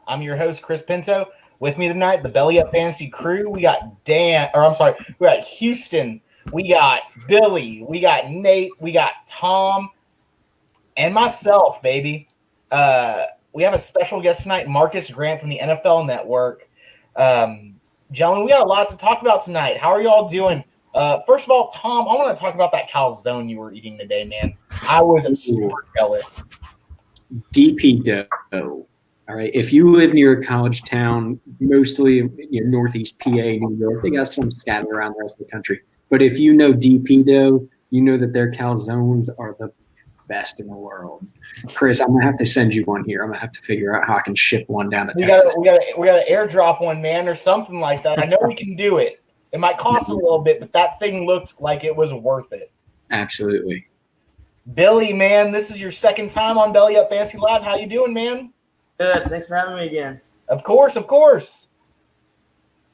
I'm your host, Chris Pinto. With me tonight, the Belly Up Fantasy crew. We got we got Houston, we got Billy, we got Nate, we got Tom, and myself, baby. We have a special guest tonight, Marcus Grant from the NFL Network. Gentlemen, we got a lot to talk about tonight. How are y'all doing? First of all, Tom, I want to talk about that calzone you were eating today, man. I was super jealous. DP dough. All right. If you live near a college town, mostly Northeast PA, New York, they got some scattered around the rest of the country. But if you know DP dough, you know that their calzones are the best in the world. Chris, I'm gonna have to send you one here. I'm gonna have to figure out how I can ship one down to Texas. We gotta airdrop one, man, or something like that. I know we can do it. It might cost a little bit, but that thing looked like it was worth it. Absolutely. Billy, man, this is your second time on Belly Up Fantasy Live. How you doing, man? Good. Thanks for having me again. Of course.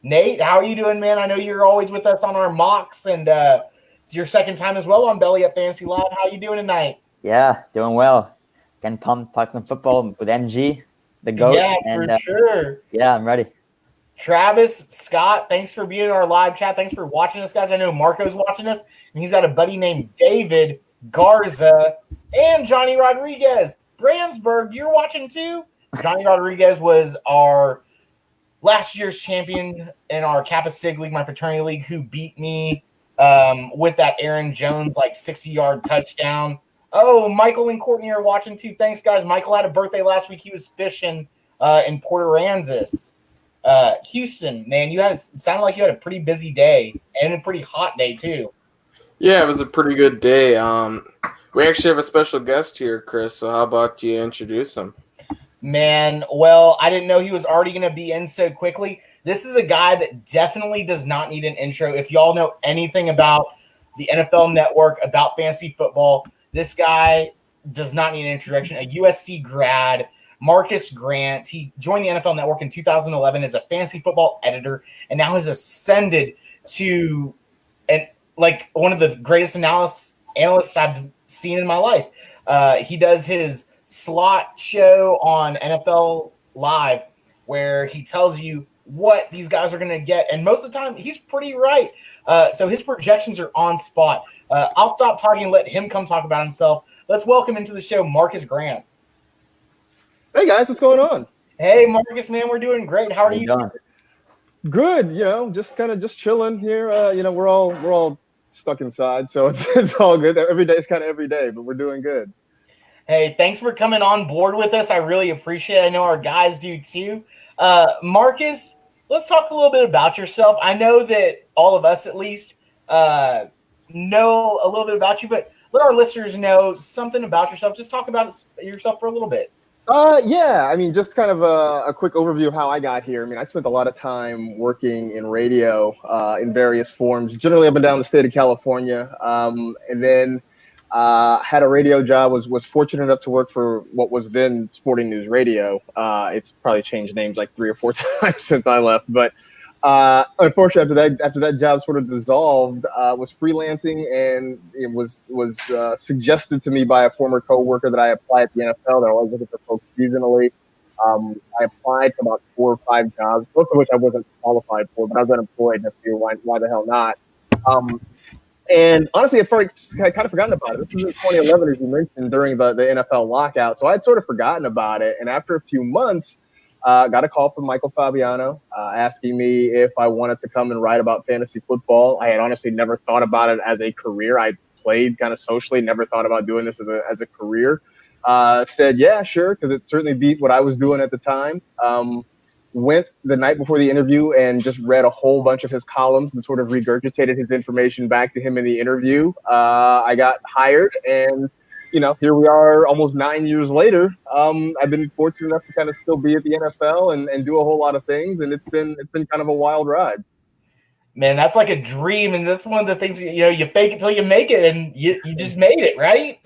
Nate, how are you doing, man? I know you're always with us on our mocks, and it's your second time as well on Belly Up Fantasy Live. How you doing tonight? Yeah, doing well. Getting pumped, talk some football with MG, the GOAT. Yeah, for sure. Yeah, I'm ready. Travis, Scott, thanks for being in our live chat. Thanks for watching us, guys. I know Marco's watching us, and he's got a buddy named David Garza and Johnny Rodriguez. Brandsburg, you're watching too? Johnny Rodriguez was our last year's champion in our Kappa Sig League, my fraternity league, who beat me with that Aaron Jones 60-yard touchdown. Oh, Michael and Courtney are watching too. Thanks, guys. Michael had a birthday last week. He was fishing in Port Aransas. Houston, man, it sounded like you had a pretty busy day and a pretty hot day too. Yeah, it was a pretty good day. We actually have a special guest here, Chris, so how about you introduce him? Man, well, I didn't know he was already going to be in so quickly. This is a guy that definitely does not need an intro. If y'all know anything about the NFL Network, about fantasy football, this guy does not need an introduction. A USC grad, Marcus Grant. He joined the NFL Network in 2011 as a fantasy football editor and now has ascended to one of the greatest analysts I've seen in my life. He does his slot show on NFL Live where he tells you what these guys are going to get. And most of the time, he's pretty right. So his projections are on spot. I'll stop talking and let him come talk about himself. Let's welcome into the show Marcus Grant. Hey, guys. What's going on? Hey, Marcus, man. We're doing great. How are you doing? Good. Just chilling here. We're all stuck inside, so it's all good. Every day is kind of every day, but we're doing good. Hey, thanks for coming on board with us. I really appreciate it. I know our guys do too. Marcus, let's talk a little bit about yourself. I know that all of us, at least, know a little bit about you, but let our listeners know something about yourself. Just talk about yourself for a little bit. Just kind of a quick overview of how I got here. I spent a lot of time working in radio in various forms, generally up and down the state of California, and then had a radio job, was fortunate enough to work for what was then Sporting News Radio. It's probably changed names like 3 or 4 times since I left, but unfortunately after that job sort of dissolved, was freelancing, and it was suggested to me by a former coworker that I apply at the NFL. They're always looking for folks seasonally. I applied to about 4 or 5 jobs, most of which I wasn't qualified for, but I was unemployed, and I figured why the hell not? And honestly, I kind of forgotten about it. This was in 2011, as you mentioned, during the NFL lockout. So I'd sort of forgotten about it. And after a few months, got a call from Michael Fabiano asking me if I wanted to come and write about fantasy football. I had honestly never thought about it as a career. I played kind of socially, never thought about doing this as a career. Said, yeah, sure, because it certainly beat what I was doing at the time. Went the night before the interview and just read a whole bunch of his columns and sort of regurgitated his information back to him in the interview. I got hired, and here we are almost 9 years later. I've been fortunate enough to kind of still be at the NFL and do a whole lot of things, and it's been kind of a wild ride. Man, that's like a dream, and that's one of the things, you fake it till you make it, and you just made it, right?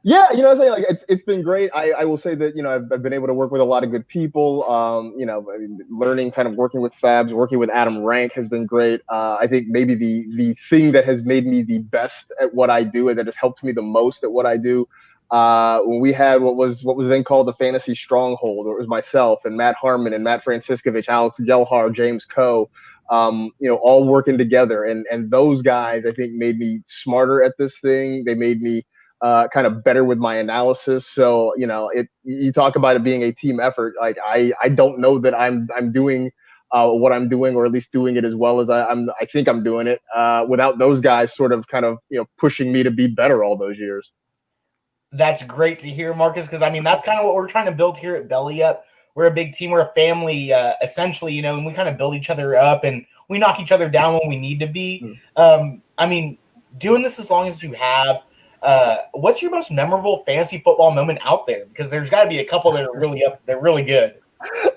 Yeah, I'm saying, it's been great. I will say that, I've been able to work with a lot of good people. Learning, kind of working with Fabs, working with Adam Rank has been great. I think maybe the thing that has made me the best at what I do and that has helped me the most at what I do when we had what was then called the Fantasy Stronghold, where it was myself and Matt Harmon and Matt Franciscovich, Alex Gelhar, James Coe, all working together. And those guys, I think, made me smarter at this thing. They made me kind of better with my analysis. So, you talk about it being a team effort. Like I don't know that I'm doing what I'm doing, or at least doing it as well as I think I'm doing it, without those guys sort of kind of, pushing me to be better all those years. That's great to hear, Marcus, because, that's kind of what we're trying to build here at Belly Up. We're a big team. We're a family, essentially, and we kind of build each other up, and we knock each other down when we need to be. Doing this as long as you have, what's your most memorable fantasy football moment out there? Because there's got to be a couple that are really up. They're really good.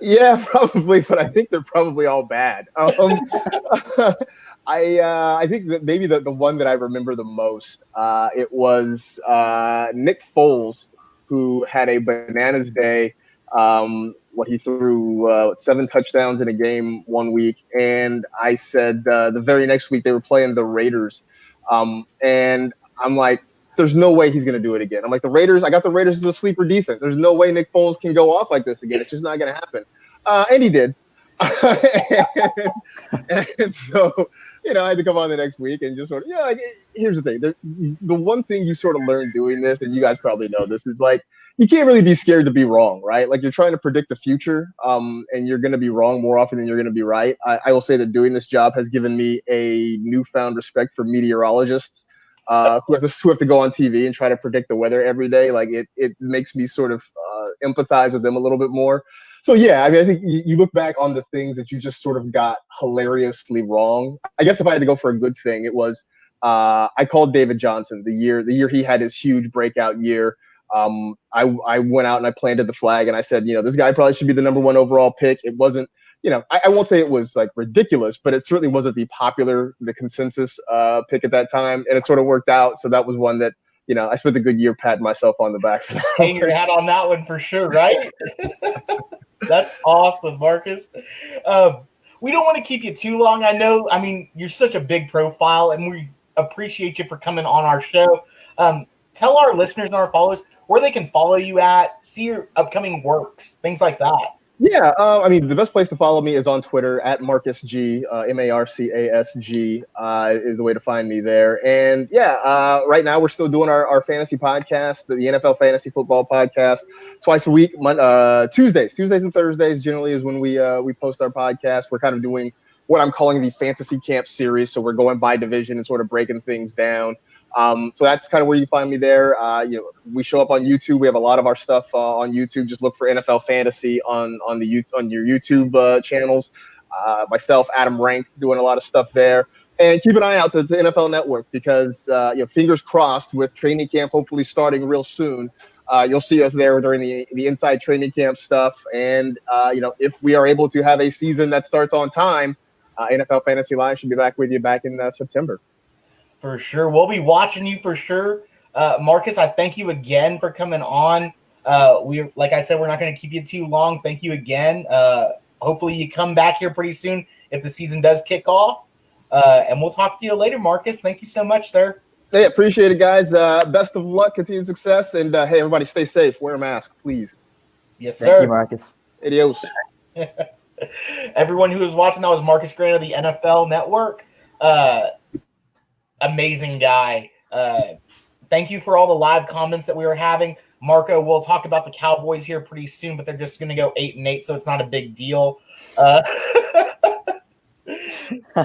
Yeah, probably, but I think they're probably all bad. I think that maybe the one that I remember the most, it was Nick Foles, who had a bananas day. He threw 7 touchdowns in a game one week, and I said the very next week they were playing the Raiders, and I'm like, there's no way he's going to do it again. I'm like, I got the Raiders as a sleeper defense. There's no way Nick Foles can go off like this again. It's just not going to happen. And he did. and so, I had to come on the next week and just sort of, here's the thing. The one thing you sort of learn doing this, and you guys probably know this, is like, you can't really be scared to be wrong, right? Like, you're trying to predict the future, and you're going to be wrong more often than you're going to be right. I will say that doing this job has given me a newfound respect for meteorologists. Who have to go on TV and try to predict the weather every day. Like it makes me sort of empathize with them a little bit more. So yeah, I think you look back on the things that you just sort of got hilariously wrong. I guess if I had to go for a good thing, it was I called David Johnson the year he had his huge breakout year. I went out and I planted the flag and I said, this guy probably should be the number 1 overall pick. It wasn't. I won't say it was like ridiculous, but it certainly wasn't the consensus pick at that time, and it sort of worked out. So that was one that, I spent a good year patting myself on the back for that. Hang your hat on that one for sure, right? That's awesome, Marcus. We don't want to keep you too long. I know, you're such a big profile, and we appreciate you for coming on our show. Tell our listeners and our followers where they can follow you at, see your upcoming works, things like that. Yeah, the best place to follow me is on Twitter at Marcus G, MarCasG is the way to find me there. And yeah, right now we're still doing our fantasy podcast, the NFL Fantasy Football Podcast, twice a week. Tuesdays and Thursdays generally is when we post our podcast. We're kind of doing what I'm calling the Fantasy Camp series, so we're going by division and sort of breaking things down. So that's kind of where you find me there. We show up on YouTube. We have a lot of our stuff on YouTube. Just look for NFL Fantasy on your YouTube channels. Myself, Adam Rank, doing a lot of stuff there. And keep an eye out to the NFL Network because, fingers crossed, with training camp hopefully starting real soon, you'll see us there during the inside training camp stuff. And, if we are able to have a season that starts on time, NFL Fantasy Live should be back with you back in September. For sure. We'll be watching you for sure. Marcus, I thank you again for coming on. Like I said, we're not going to keep you too long. Thank you again. Hopefully you come back here pretty soon if the season does kick off. And we'll talk to you later, Marcus. Thank you so much, sir. Hey, appreciate it, guys. Best of luck, continued success. And, hey, everybody stay safe. Wear a mask, please. Yes, sir. Thank you, Marcus. Adios. Everyone who was watching, that was Marcus Grant of the NFL Network. Amazing guy. Thank you for all the live comments that we were having. Marco, we'll talk about the Cowboys here pretty soon, but they're just going to go 8-8, so it's not a big deal.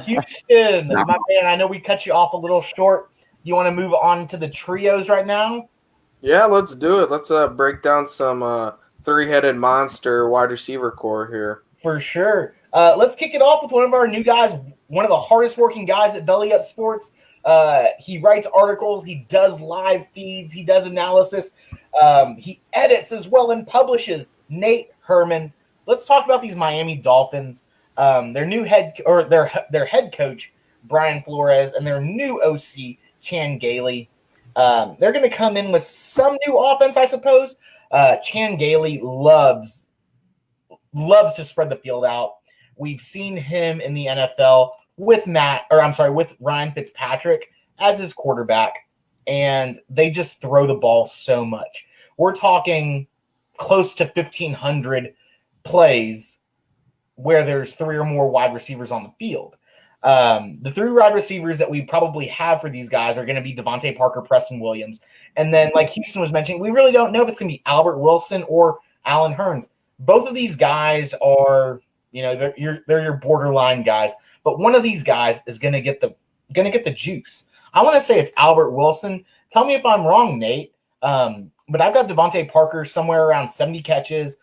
Houston, my man, I know we cut you off a little short. You want to move on to the trios right now? Yeah, let's do it. Let's break down some three-headed monster wide receiver core here. For sure. Let's kick it off with one of our new guys, one of the hardest working guys at Belly Up Sports. He writes articles, he does live feeds, he does analysis, he edits as well and publishes. Nate Herman. Let's talk about these Miami Dolphins. Their new head coach Brian Flores and their new OC Chan Gailey. They're going to come in with some new offense, I suppose. Chan Gailey loves to spread the field out. We've seen him in the NFL with Ryan Fitzpatrick as his quarterback. and they just throw the ball so much. We're talking close to 1,500 plays where there's 3 or more wide receivers on the field. The 3 wide receivers that we probably have for these guys are going to be Devontae Parker, Preston Williams. And then, like Houston was mentioning, we really don't know if it's going to be Albert Wilson or Allen Hurns. Both of these guys are, they're your borderline guys. But one of these guys is going to get the juice. I want to say it's Albert Wilson. Tell me if I'm wrong, Nate. But I've got Devontae Parker somewhere around 70 catches,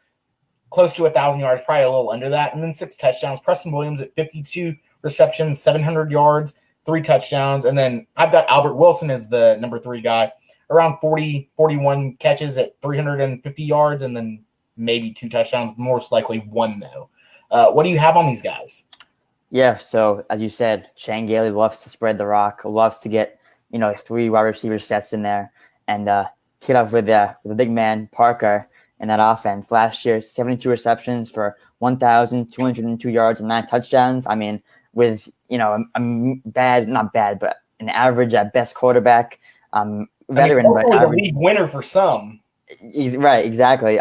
close to 1,000 yards, probably a little under that, and then 6 touchdowns. Preston Williams at 52 receptions, 700 yards, 3 touchdowns. And then I've got Albert Wilson as the number 3 guy, around 41 catches at 350 yards, and then maybe 2 touchdowns, most likely 1 though. What do you have on these guys? Yeah, so as you said, Shane Gailey loves to spread the rock, loves to get 3 wide receiver sets in there, and hit up with the big man Parker in that offense. Last year, 72 receptions for 1,202 yards and 9 touchdowns. I mean, with not bad, but an average at best quarterback, veteran. Parker was a league winner for some. Right, exactly.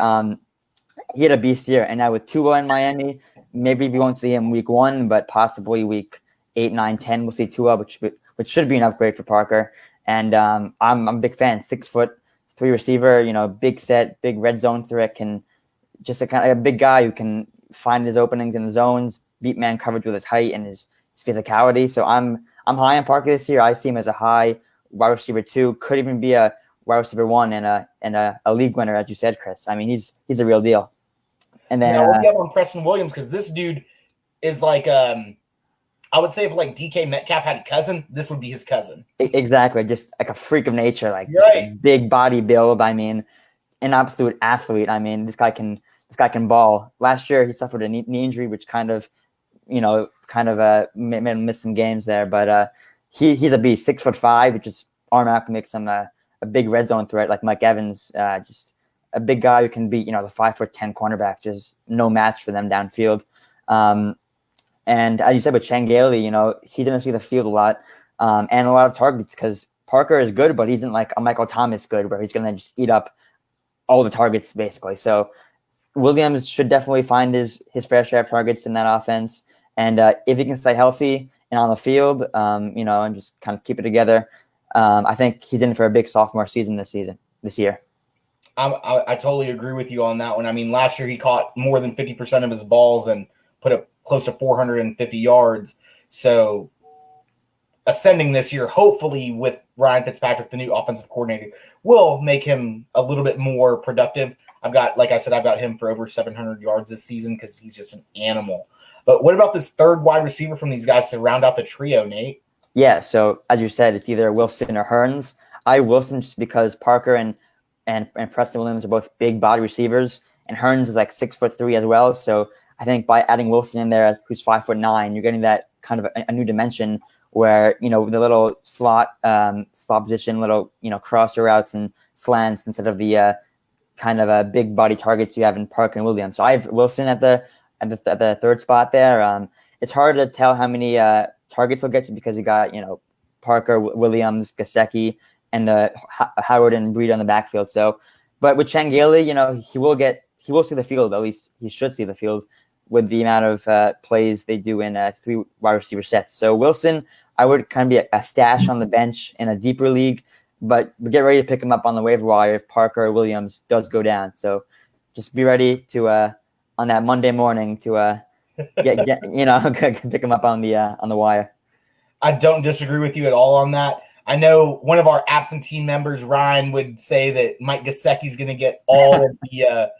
He had a beast year, and now with Tua in Miami, maybe we won't see him week 1, but possibly week 8, 9, 10, we'll see Tua, which should be an upgrade for Parker. And I'm a big fan. 6'3" receiver, big set, big red zone threat, can just a big guy who can find his openings in the zones, beat man coverage with his height and his physicality. So I'm high on Parker this year. I see him as a high wide receiver 2, could even be a wide receiver 1 and a league winner, as you said, Chris. I mean, he's a real deal. And then what do you have on Preston Williams? Because this dude is like, I would say if like DK Metcalf had a cousin, this would be his cousin. Exactly, just like a freak of nature, like right. Big body build. I mean, an absolute athlete. I mean, this guy can ball. Last year he suffered a knee injury, which kind of made him miss some games there. But he's a beast, 6'5", which is arm out can make him a big red zone threat like Mike Evans. Just a big guy who can beat the 5'10" cornerback. Just no match for them downfield. And as you said with Shane Gailey, he's going to see the field a lot and a lot of targets because Parker is good, but he isn't like a Michael Thomas good where he's going to just eat up all the targets basically. So Williams should definitely find his fair share of targets in that offense. And if he can stay healthy and on the field, and just kind of keep it together, I think he's in for a big sophomore season this year. I totally agree with you on that one. I mean, last year he caught more than 50% of his balls and put up close to 450 yards. So ascending this year, hopefully with Ryan Fitzpatrick, the new offensive coordinator, will make him a little bit more productive. I've got him for over 700 yards this season because he's just an animal. But what about this 3rd wide receiver from these guys to round out the trio, Nate? Yeah, so as you said, it's either Wilson or Hurns. Wilson just because Parker and Preston Williams are both big body receivers, and Hurns is like 6'3" as well. So I think by adding Wilson in there, who's 5'9", you're getting that kind of a new dimension where with the little slot position, little crosser routes and slants instead of the kind of big body targets you have in Parker and Williams. So I have Wilson at the 3rd spot there. It's hard to tell how many targets he'll get to because you got Parker, Williams, Gesicki, and the Howard and Breed on the backfield. So, but with Shane Gailey, he will see the field. At least he should see the field with the amount of plays they do in 3 wide receiver sets. So Wilson, I would kind of be a stash on the bench in a deeper league, but get ready to pick him up on the waiver wire if Parker or Williams does go down. So just be ready to on that Monday morning to pick him up on the wire. I don't disagree with you at all on that. I know one of our absentee members, Ryan, would say that Mike Gesicki's going to get all of the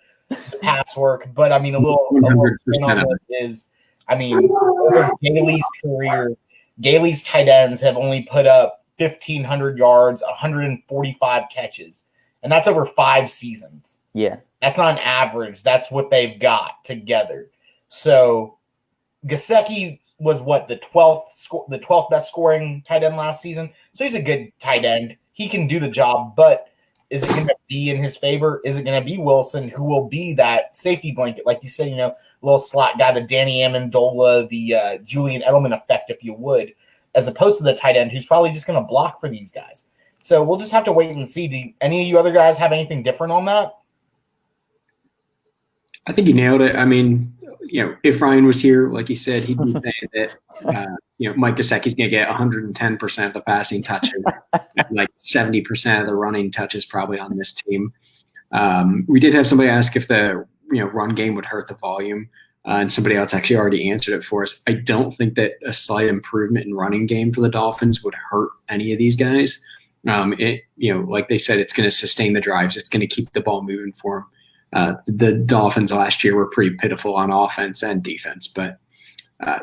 pass work, but I mean, a little spin on this is, I mean, over Gailey's career, Gailey's tight ends have only put up 1,500 yards, 145 catches, and that's over 5 seasons. Yeah, that's not an average. That's what they've got together. So Gesicki was the 12th best scoring tight end last season. So he's a good tight end. He can do the job, but is it going to be in his favor? Is it going to be Wilson, who will be that safety blanket? Like you said, little slot guy, the Danny Amendola, the Julian Edelman effect, if you would, as opposed to the tight end who's probably just going to block for these guys. So we'll just have to wait and see. Do any of you other guys have anything different on that? I think you nailed it. I mean, if Ryan was here, like you said, he'd be saying that, Mike Gesicki's going to get 110% of the passing touches, like 70% of the running touches probably on this team. We did have somebody ask if the run game would hurt the volume, and somebody else actually already answered it for us. I don't think that a slight improvement in running game for the Dolphins would hurt any of these guys. Like they said, it's going to sustain the drives. It's going to keep the ball moving for them. The Dolphins last year were pretty pitiful on offense and defense, but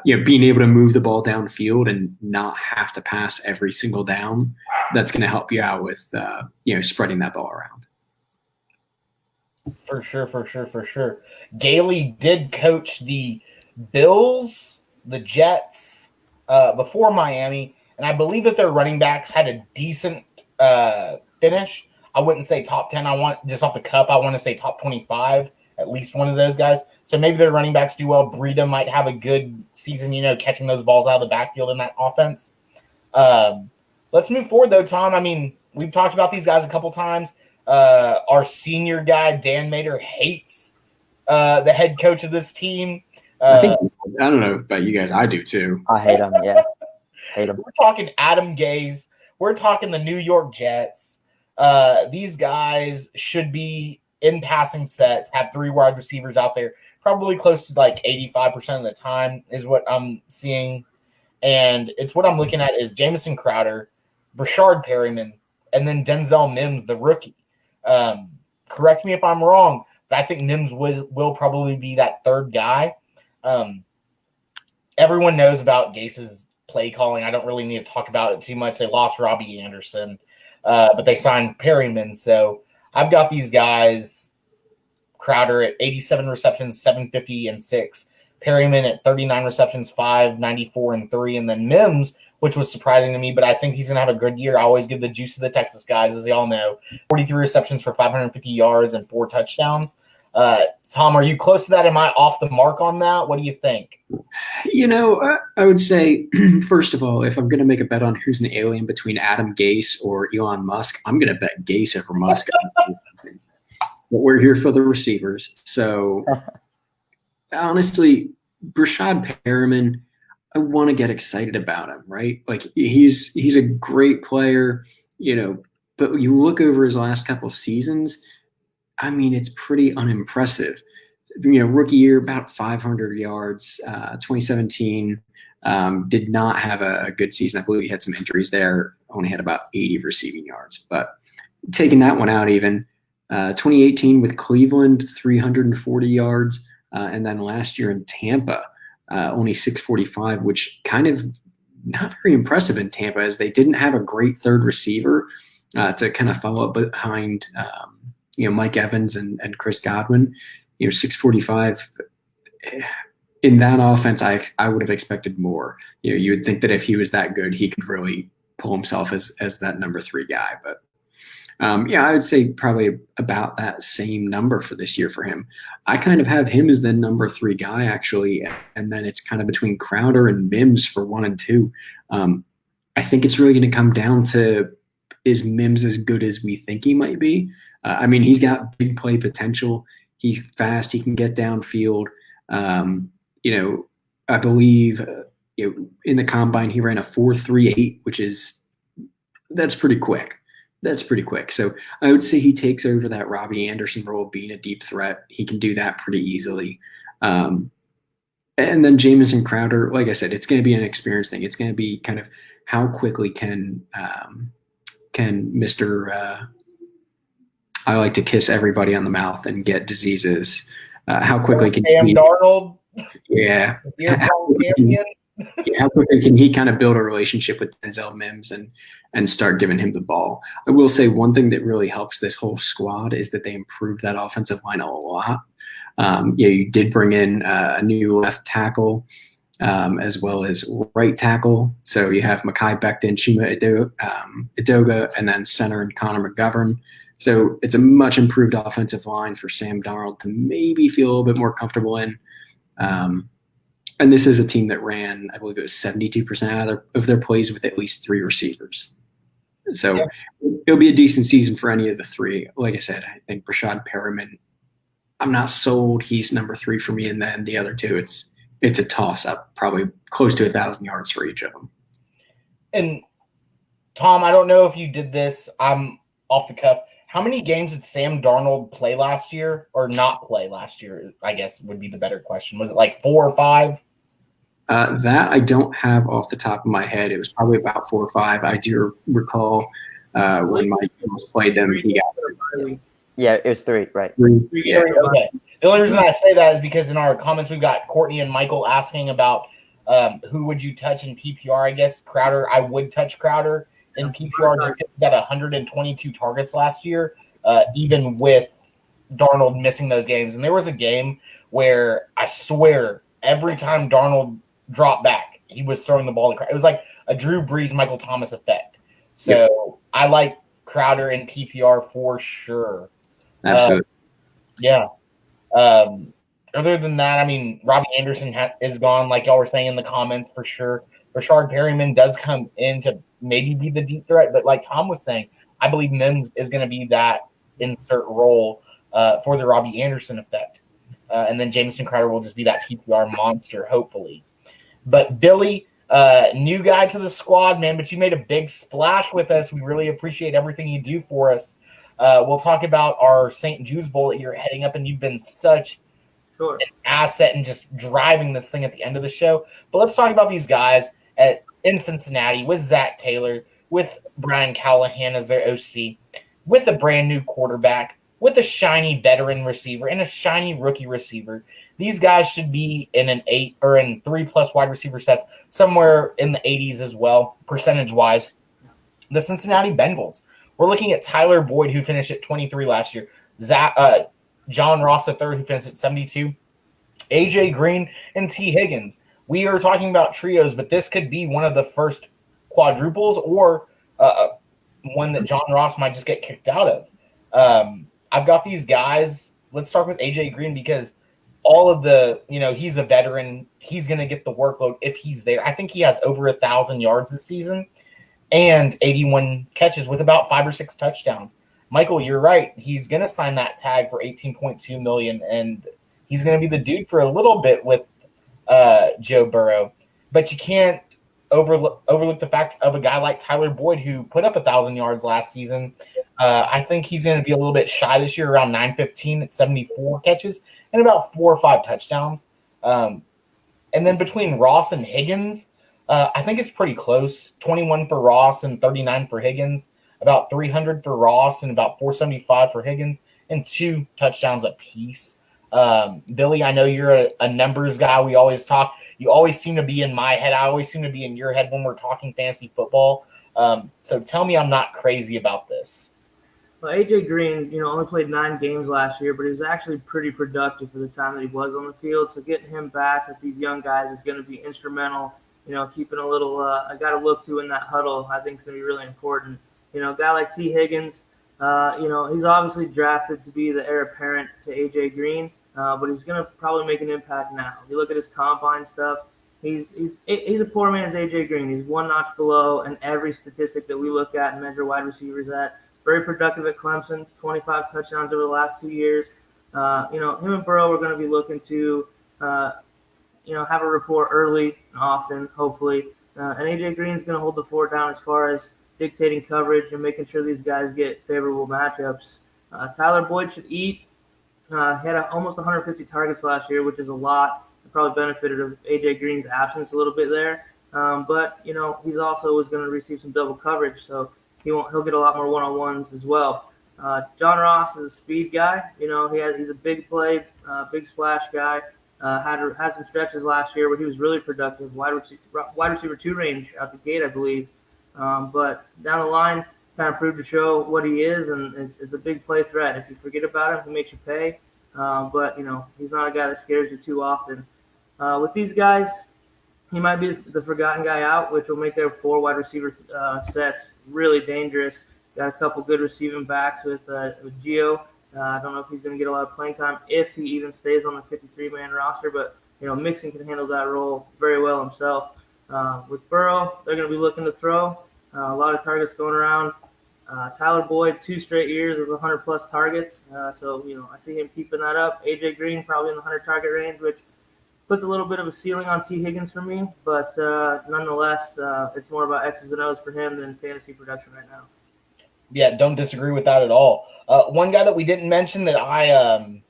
being able to move the ball downfield and not have to pass every single down, that's going to help you out with spreading that ball around. For sure. Gailey did coach the Bills, the Jets before Miami, and I believe that their running backs had a decent finish. I wouldn't say top 10. I want to say top 25, at least one of those guys. So maybe their running backs do well. Breida might have a good season, catching those balls out of the backfield in that offense. Let's move forward, though, Tom. I mean, we've talked about these guys a couple times. Our senior guy, Dan Mater, hates the head coach of this team. I don't know about you guys. I do, too. I hate him, yeah. Hate him. We're talking Adam Gase. We're talking the New York Jets. These guys should be in passing sets, have 3 wide receivers out there, probably close to like 85% of the time is what I'm seeing. And it's what I'm looking at is Jamison Crowder, Brashard Perryman, and then Denzel Mims, the rookie. Correct me if I'm wrong, but I think Mims will probably be that third guy. Everyone knows about Gase's play calling. I don't really need to talk about it too much. They lost Robbie Anderson. But they signed Perryman. So I've got these guys, Crowder at 87 receptions, 750 and 6. Perryman at 39 receptions, 594 and 3. And then Mims, which was surprising to me, but I think he's going to have a good year. I always give the juice to the Texas guys, as y'all know. 43 receptions for 550 yards and 4 touchdowns. Tom, are you close to that? Am I off the mark on that? What do you think? I would say, first of all, if I'm going to make a bet on who's an alien between Adam Gase or Elon Musk, I'm going to bet Gase over Musk. But we're here for the receivers. So, honestly, Brashad Perriman, I want to get excited about him, right? Like, he's a great player, but you look over his last couple seasons, I mean, it's pretty unimpressive. Rookie year, about 500 yards. 2017 did not have a good season. I believe he had some injuries there. Only had about 80 receiving yards. But taking that one out even, 2018 with Cleveland, 340 yards. And then last year in Tampa, only 645, which kind of not very impressive in Tampa as they didn't have a great third receiver to kind of follow up behind Mike Evans and Chris Godwin. 645 in that offense, I would have expected more. You would think that if he was that good, he could really pull himself as that number 3 guy. But I would say probably about that same number for this year for him. I kind of have him as the number 3 guy actually, and then it's kind of between Crowder and Mims for 1 and 2. I think it's really going to come down to, is Mims as good as we think he might be? I mean, he's got big play potential. He's fast. He can get downfield. I believe in the combine he ran a 4.38, that's pretty quick. That's pretty quick. So I would say he takes over that Robbie Anderson role of being a deep threat. He can do that pretty easily. And then Jamison Crowder, like I said, it's going to be an experience thing. It's going to be kind of how quickly can Mr. I like to kiss everybody on the mouth and get diseases. How quickly can Sam Darnold? Yeah. How quickly can he kind of build a relationship with Denzel Mims and start giving him the ball? I will say one thing that really helps this whole squad is that they improved that offensive line a lot. You did bring in a new left tackle as well as right tackle. So you have Mekhi Becton, Chuma Edoga, and then center and Connor McGovern. So it's a much improved offensive line for Sam Darnold to maybe feel a little bit more comfortable in. And this is a team that ran, I believe it was 72% of their plays with at least 3 receivers. So it'll be a decent season for any of the three. Like I said, I think Rashad Perriman, I'm not sold. He's number 3 for me. And then the other two, it's a toss-up, probably close to 1,000 yards for each of them. And Tom, I don't know if you did this. I'm off the cuff. How many games did Sam Darnold play last year or not play last year? I guess would be the better question. Was it like 4 or 5? That I don't have off the top of my head. It was probably about 4 or 5. I do recall when Mike almost played them. He got Yeah, it was 3, right? 3. Yeah. Okay. The only reason I say that is because in our comments we've got Courtney and Michael asking about who would you touch in PPR. I guess Crowder. I would touch Crowder in PPR. Just got 122 targets last year, even with Darnold missing those games. And there was a game where I swear every time Darnold dropped back, he was throwing the ball to Crowder. It was like a Drew Brees, Michael Thomas effect. So I like Crowder in PPR for sure. Absolutely. Yeah. Other than that, I mean, Robbie Anderson is gone, like y'all were saying in the comments for sure. Rashard Perriman does come in to maybe be the deep threat, but like Tom was saying, I believe Mims is going to be that insert role for the Robbie Anderson effect. And then Jamison Crowder will just be that PPR monster, hopefully. But Billy, new guy to the squad, man, but you made a big splash with us. We really appreciate everything you do for us. We'll talk about our St. Jude's Bowl that you're heading up, and you've been such an asset in just driving this thing at the end of the show. But let's talk about these guys in Cincinnati with Zach Taylor, with Brian Callahan as their OC, with a brand new quarterback, with a shiny veteran receiver and a shiny rookie receiver. These guys should be in an 8 or in 3+ wide receiver sets, somewhere in the 80s as well, percentage-wise. The Cincinnati Bengals. We're looking at Tyler Boyd, who finished at 23 last year. John Ross III, who finished at 72. AJ Green and T. Higgins. We are talking about trios, but this could be one of the first quadruples or one that John Ross might just get kicked out of. I've got these guys. Let's start with AJ Green because all of the, he's a veteran. He's going to get the workload if he's there. I think he has over 1,000 yards this season and 81 catches with about 5 or 6 touchdowns. Michael, you're right. He's going to sign that tag for $18.2 million, and he's going to be the dude for a little bit with Joe Burrow. But you can't overlook the fact of a guy like Tyler Boyd who put up 1,000 yards last season. I think he's going to be a little bit shy this year, around 915 at 74 catches and about 4 or 5 touchdowns. And then between Ross and Higgins, I think it's pretty close. 21 for Ross and 39 for Higgins, about 300 for Ross and about 475 for Higgins, and 2 touchdowns apiece. Billy, I know you're a numbers guy. We always talk. You always seem to be in my head. I always seem to be in your head when we're talking fantasy football. So tell me I'm not crazy about this. Well, AJ Green, only played 9 games last year, but he was actually pretty productive for the time that he was on the field. So getting him back with these young guys is going to be instrumental. Keeping a little I got to look to in that huddle, I think is going to be really important. A guy like T. Higgins, he's obviously drafted to be the heir apparent to AJ Green, but he's going to probably make an impact now. If you look at his combine stuff, he's a poor man's AJ Green. He's one notch below in every statistic that we look at and measure wide receivers at. Very productive at Clemson, 25 touchdowns over the last 2 years. Him and Burrow are going to be looking to, have a rapport early and often, hopefully. And AJ Green's going to hold the fort down as far as dictating coverage and making sure these guys get favorable matchups. Tyler Boyd should eat. He had almost 150 targets last year, which is a lot. It probably benefited of AJ Green's absence a little bit there. But he's also was going to receive some double coverage, so he'll get a lot more one-on-ones as well. John Ross is a speed guy. He's a big play, big splash guy. Had some stretches last year where he was really productive. Wide receiver 2 range out the gate, I believe. But down the line, kind of proved to show what he is, and it's a big play threat. If you forget about him, he makes you pay. But he's not a guy that scares you too often. With these guys, he might be the forgotten guy out, which will make their 4 wide receiver sets really dangerous. Got a couple good receiving backs with Gio. I don't know if he's going to get a lot of playing time if he even stays on the 53-man roster, but Mixon can handle that role very well himself. With Burrow, they're going to be looking to throw. A lot of targets going around. Tyler Boyd, 2 straight years with 100-plus targets. So, I see him keeping that up. A.J. Green probably in the 100-target range, which puts a little bit of a ceiling on T. Higgins for me. But nonetheless, it's more about X's and O's for him than fantasy production right now. Yeah, don't disagree with that at all. One guy that we didn't mention that I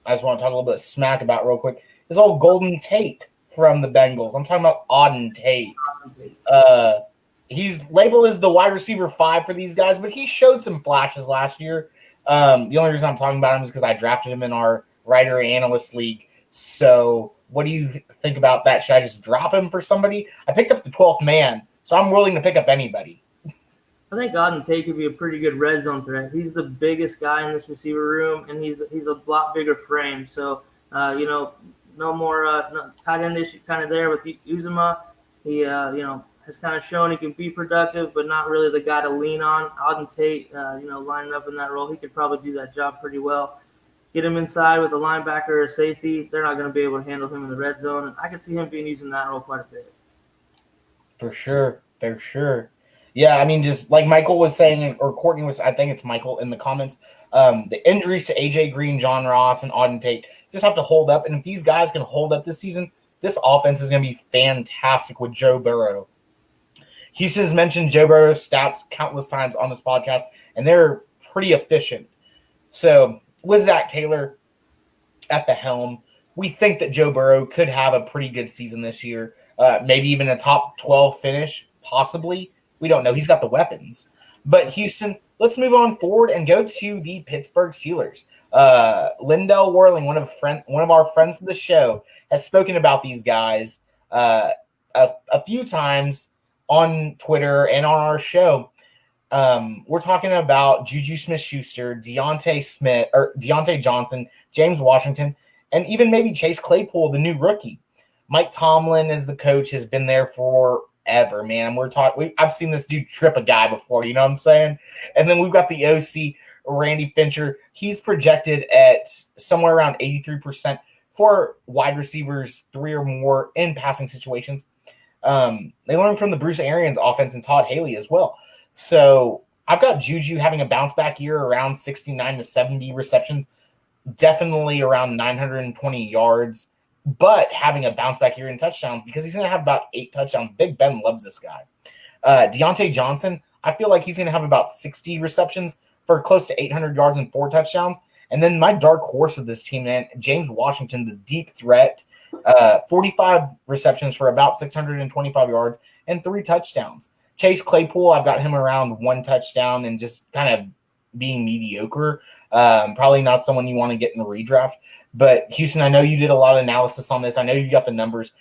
just want to talk a little bit of smack about real quick is old Golden Tate from the Bengals. I'm talking about Auden Tate. He's labeled as the wide receiver 5 for these guys, but he showed some flashes last year. The only reason I'm talking about him is because I drafted him in our writer analyst league. So what do you think about that? Should I just drop him for somebody? I picked up the 12th man, so I'm willing to pick up anybody. I think Auden Tate could be a pretty good red zone threat. He's the biggest guy in this receiver room, and he's a lot bigger frame. So, no more tight end issue kind of there with Uzomah. He, has kind of shown he can be productive, but not really the guy to lean on. Auden Tate, lining up in that role, he could probably do that job pretty well. Get him inside with a linebacker or a safety. They're not going to be able to handle him in the red zone, and I can see him being used in that role quite a bit. For sure. Yeah, I mean, just like Michael was saying, or Courtney was, I think it's Michael in the comments, the injuries to A.J. Green, John Ross, and Auden Tate just have to hold up. And if these guys can hold up this season, this offense is going to be fantastic with Joe Burrow. Houston has mentioned Joe Burrow's stats countless times on this podcast, and they're pretty efficient. So with Zach Taylor at the helm, we think that Joe Burrow could have a pretty good season this year, maybe even a top 12 finish, possibly. We don't know. He's got the weapons. But Houston, let's move on forward and go to the Pittsburgh Steelers. Lindell Worling, one of our friends of the show, has spoken about these guys a few times on Twitter and on our show. We're talking about Juju Smith-Schuster, Deontay Johnson, James Washington, and even maybe Chase Claypool, the new rookie. Mike Tomlin, as the coach, has been there forever, man. I've seen this dude trip a guy before, you know what I'm saying? And then we've got the OC, Randy Fincher. He's projected at somewhere around 83% for wide receivers 3 or more in passing situations. They learned from the Bruce Arians offense and Todd Haley as well. So I've got Juju having a bounce back year around 69 to 70 receptions, definitely around 920 yards, but having a bounce back year in touchdowns because he's going to have about 8 touchdowns. Big Ben loves this guy. Deontay Johnson, I feel like he's going to have about 60 receptions for close to 800 yards and 4 touchdowns. And then my dark horse of this team, man, James Washington, the deep threat, 45 receptions for about 625 yards and 3 touchdowns. Chase Claypool, I've got him around 1 touchdown and just kind of being mediocre. Probably not someone you want to get in a redraft. But Houston, I know you did a lot of analysis on this. I know you got the numbers.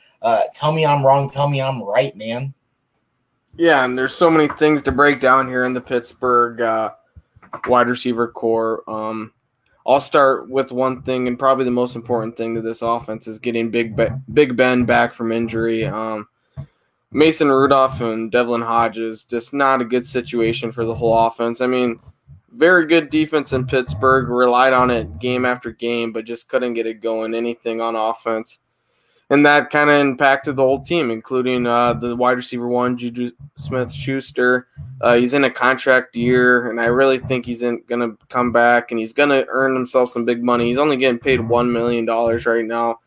Tell me I'm wrong. Tell me I'm right, man. Yeah, and there's so many things to break down here in the Pittsburgh wide receiver core. I'll start with one thing, and probably the most important thing to this offense is getting Big Ben back from injury. Mason Rudolph and Devlin Hodges, just not a good situation for the whole offense. I mean, very good defense in Pittsburgh, relied on it game after game, but just couldn't get it going, anything on offense. And that kind of impacted the whole team, including the wide receiver 1, Juju Smith-Schuster. He's in a contract year, and I really think he's going to come back, and he's going to earn himself some big money. He's only getting paid $1 million right now,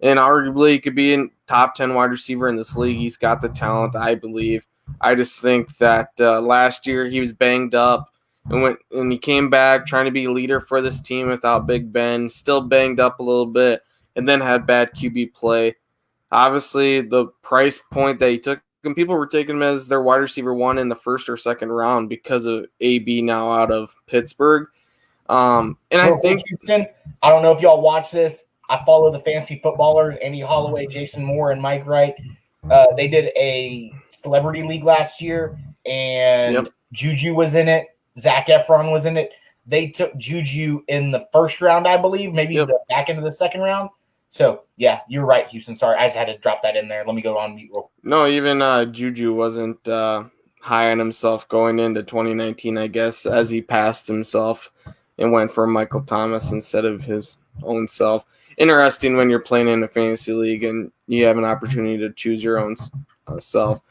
and arguably he could be a top 10 wide receiver in this league. He's got the talent, I believe. I just think that last year he was banged up, and he came back trying to be a leader for this team without Big Ben, still banged up a little bit, and then had bad QB play. Obviously, the price point that he took, and people were taking him as their wide receiver 1 in the first or second round because of AB now out of Pittsburgh. And I think Houston, I don't know if y'all watch this. I follow the fantasy footballers, Andy Holloway, Jason Moore, and Mike Wright. They did a celebrity league last year, and Juju was in it. Zac Efron was in it. They took Juju in the first round, I believe, maybe the back end of the second round. So, yeah, you're right, Houston. Sorry, I just had to drop that in there. Let me go on mute real quick. No, even Juju wasn't high on himself going into 2019, I guess, as he passed himself and went for Michael Thomas instead of his own self. Interesting when you're playing in a fantasy league and you have an opportunity to choose your own self.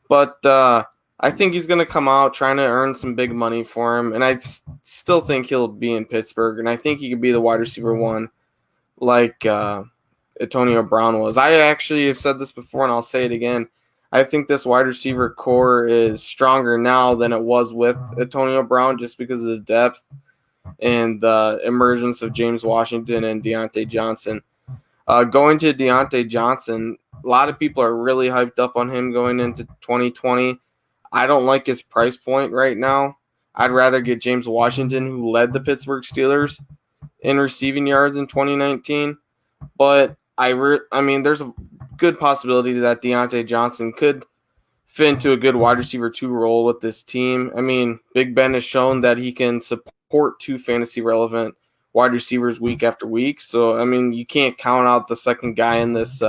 But I think he's going to come out trying to earn some big money for him, and I still think he'll be in Pittsburgh, and I think he could be the wide receiver 1 like Antonio Brown was. I actually have said this before, and I'll say it again. I think this wide receiver core is stronger now than it was with Antonio Brown just because of the depth and the emergence of James Washington and Deontay Johnson. Going to Deontay Johnson, a lot of people are really hyped up on him going into 2020. I don't like his price point right now. I'd rather get James Washington, who led the Pittsburgh Steelers in receiving yards in 2019. But I mean, there's a good possibility that Deontay Johnson could fit into a good wide receiver 2 role with this team. I mean, Big Ben has shown that he can support 2 fantasy relevant wide receivers week after week. So, I mean, you can't count out the second guy in this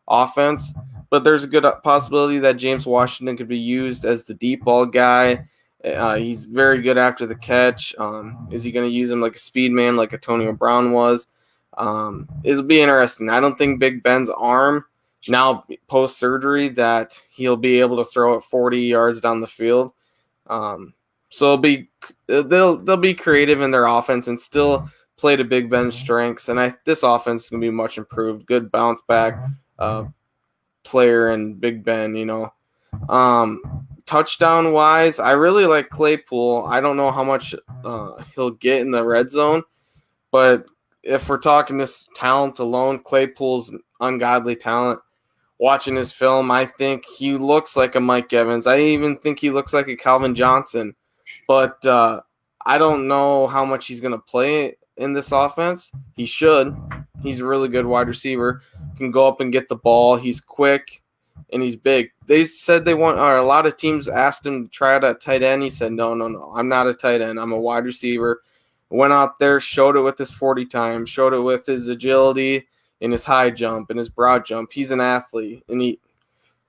offense. But there's a good possibility that James Washington could be used as the deep ball guy. He's very good after the catch. Is he going to use him like a speed man like Antonio Brown was? It'll be interesting. I don't think Big Ben's arm now post-surgery that he'll be able to throw it 40 yards down the field. So they'll be creative in their offense and still play to Big Ben's strengths. And this offense is going to be much improved. Good bounce back player and Big Ben, you know. Touchdown wise, I really like Claypool. I don't know how much he'll get in the red zone, but if we're talking this talent alone, Claypool's ungodly talent. Watching his film, I think he looks like a Mike Evans. I even think he looks like a Calvin Johnson, but I don't know how much he's going to play in this offense. He should. He's a really good wide receiver. Can go up and get the ball. He's quick and he's big. They said a lot of teams asked him to try out at tight end. He said, no, I'm not a tight end. I'm a wide receiver. Went out there, showed it with his 40 time, showed it with his agility and his high jump and his broad jump. He's an athlete. And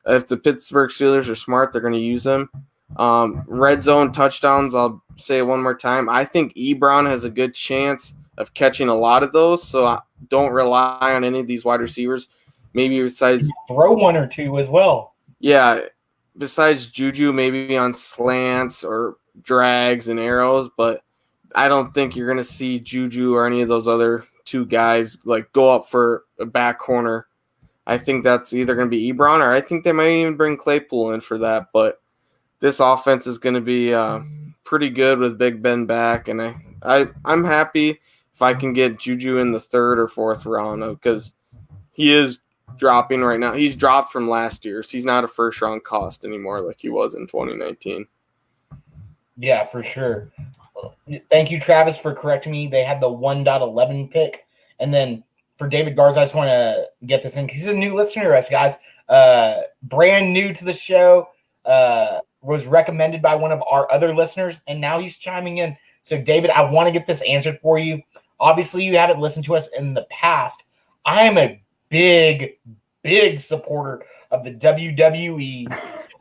if the Pittsburgh Steelers are smart, they're going to use him. Red zone touchdowns, I'll say it one more time. I think Ebron has a good chance of catching a lot of those, so don't rely on any of these wide receivers. Maybe besides throw 1 or 2 as well. Yeah, besides Juju, maybe on slants or drags and arrows, but I don't think you're going to see Juju or any of those other 2 guys like go up for a back corner. I think that's either going to be Ebron or I think they might even bring Claypool in for that, but this offense is going to be pretty good with Big Ben back, and I'm happy if I can get Juju in the 3rd or 4th round because he is dropping right now. He's dropped from last year, so he's not a first-round cost anymore like he was in 2019. Yeah, for sure. Thank you, Travis, for correcting me. They had the 1.11 pick. And then for David Garza, I just want to get this in because he's a new listener to us, guys. Brand new to the show. Was recommended by one of our other listeners, and now he's chiming in. So, David, I want to get this answered for you. Obviously, you haven't listened to us in the past. I am a big, big supporter of the WWE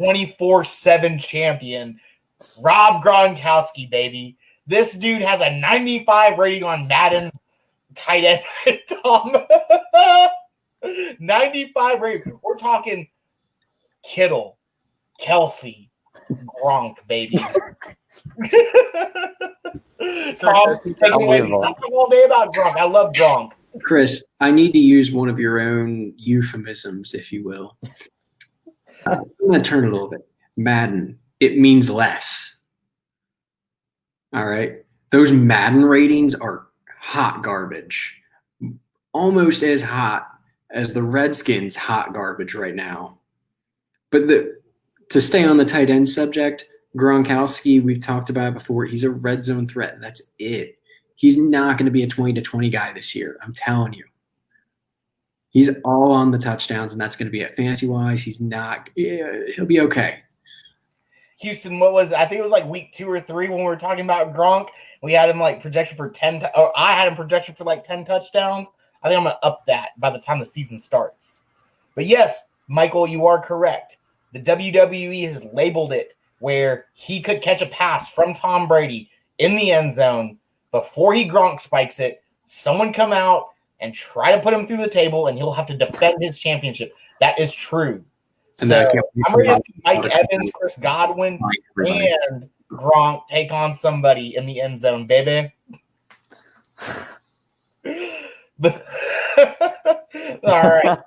24/7 champion, Rob Gronkowski, baby. This dude has a 95 rating on Madden tight end, Tom. 95 rating. We're talking Kittle, Kelsey, Gronk, baby. Tom, take it away. Stop talking all day about Gronk. I love Gronk. Chris, I need to use one of your own euphemisms, if you will. I'm going to turn it a little bit. Madden, it means less. All right? Those Madden ratings are hot garbage. Almost as hot as the Redskins' hot garbage right now. But to stay on the tight end subject, Gronkowski, we've talked about it before. He's a red zone threat. That's it. He's not going to be a 20-20 guy this year. I'm telling you. He's all on the touchdowns, and that's going to be it. Fantasy-wise, he's not. He'll be okay. Houston, what was it? I think it was like week 2 or 3 when we were talking about Gronk. We had him like projected for 10. I had him projected for like 10 touchdowns. I think I'm going to up that by the time the season starts. But yes, Michael, you are correct. The WWE has labeled it where he could catch a pass from Tom Brady in the end zone before Gronk spikes it. Someone come out and try to put him through the table, and he'll have to defend his championship. That is true. And So that I'm ready to see Mike Evans, Chris Godwin, and Gronk take on somebody in the end zone, baby. All right.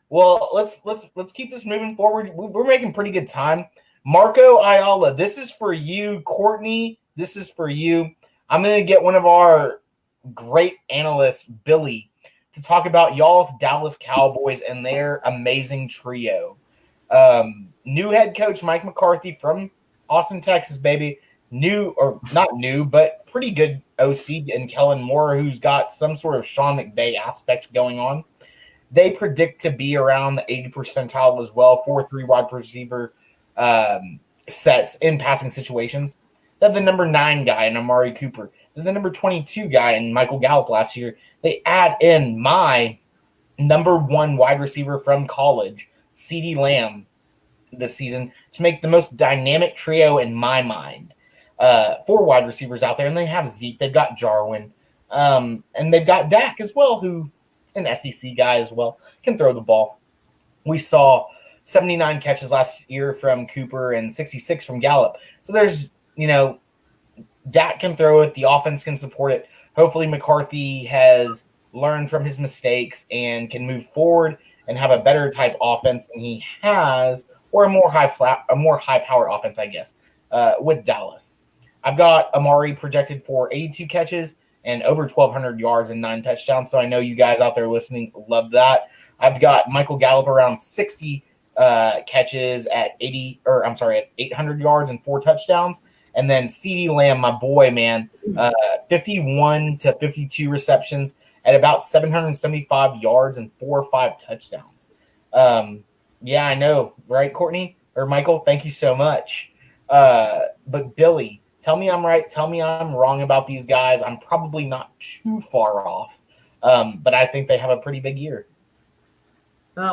Well, let's keep this moving forward. We're making pretty good time. Marco Ayala, this is for you. Courtney, this is for you. I'm going to get one of our great analysts, Billy, to talk about y'all's Dallas Cowboys and their amazing trio. New head coach Mike McCarthy from Austin, Texas, baby. New, or not new, but pretty good OC in Kellen Moore, who's got some sort of Sean McVay aspect going on. They predict to be around the 80 percentile as well, 4-3 wide receiver sets in passing situations. They have the number 9 guy in Amari Cooper. They're the number 22 guy in Michael Gallup last year. They add in my number 1 wide receiver from college, CeeDee Lamb, this season to make the most dynamic trio in my mind. 4 wide receivers out there, and they have Zeke. They've got Jarwin, and they've got Dak as well, who an SEC guy as well, can throw the ball. We saw 79 catches last year from Cooper and 66 from Gallup. So there's, Dak can throw it. The offense can support it. Hopefully McCarthy has learned from his mistakes and can move forward and have a better type offense than he has, or a more high-powered offense, I guess, with Dallas. I've got Amari projected for 82 catches and over 1,200 yards and 9 touchdowns. So I know you guys out there listening love that. I've got Michael Gallup around 60 catches at 800 yards and 4 touchdowns. And then CeeDee Lamb, my boy, man, 51 to 52 receptions at about 775 yards and 4 or 5 touchdowns. Yeah, I know, right, Courtney or Michael? Thank you so much. But Billy, tell me I'm right. Tell me I'm wrong about these guys. I'm probably not too far off, but I think they have a pretty big year.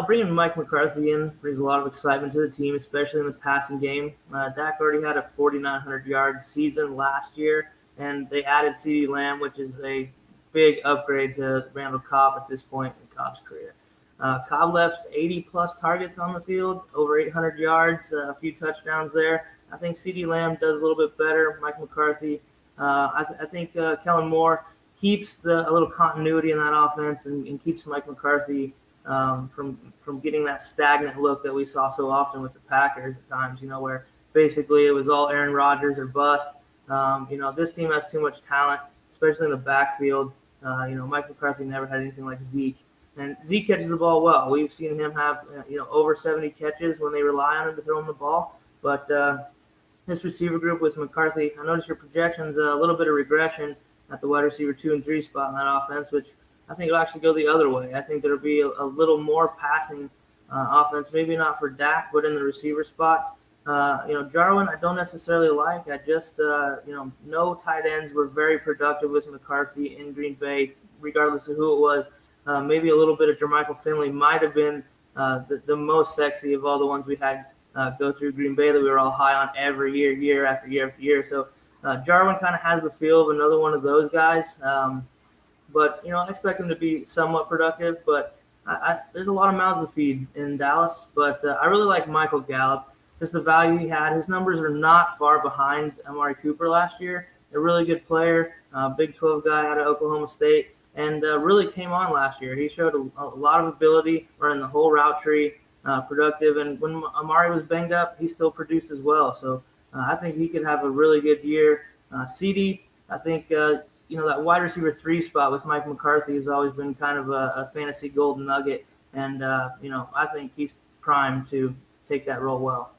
Bringing Mike McCarthy in brings a lot of excitement to the team, especially in the passing game. Dak already had a 4,900-yard season last year, and they added CeeDee Lamb, which is a big upgrade to Randall Cobb at this point in Cobb's career. Cobb left 80-plus targets on the field, over 800 yards, a few touchdowns there. I think CeeDee Lamb does a little bit better. Mike McCarthy, I think Kellen Moore keeps a little continuity in that offense and keeps Mike McCarthy from getting that stagnant look that we saw so often with the Packers at times, where basically it was all Aaron Rodgers or bust. This team has too much talent, especially in the backfield. Mike McCarthy never had anything like Zeke. And Zeke catches the ball well. We've seen him have, over 70 catches when they rely on him to throw him the ball. But this receiver group with McCarthy, I noticed your projections, a little bit of regression at the wide receiver 2 and 3 spot in that offense, which I think it'll actually go the other way. I think there'll be a little more passing offense, maybe not for Dak, but in the receiver spot. Jarwin, I don't necessarily like. I just, no tight ends were very productive with McCarthy in Green Bay, regardless of who it was. Maybe a little bit of Jermichael Finley might have been the most sexy of all the ones we had go through Green Bay that we were all high on every year, year after year after year. So Jarwin kind of has the feel of another one of those guys. But, I expect him to be somewhat productive. But there's a lot of mouths to feed in Dallas. But I really like Michael Gallup. Just the value he had. His numbers are not far behind Amari Cooper last year. A really good player, Big 12 guy out of Oklahoma State, and really came on last year. He showed a lot of ability running the whole route tree, productive. And when Amari was banged up, he still produced as well. So I think he could have a really good year. CeeDee, I think, that wide receiver 3 spot with Mike McCarthy has always been kind of a fantasy golden nugget. And, I think he's primed to take that role well.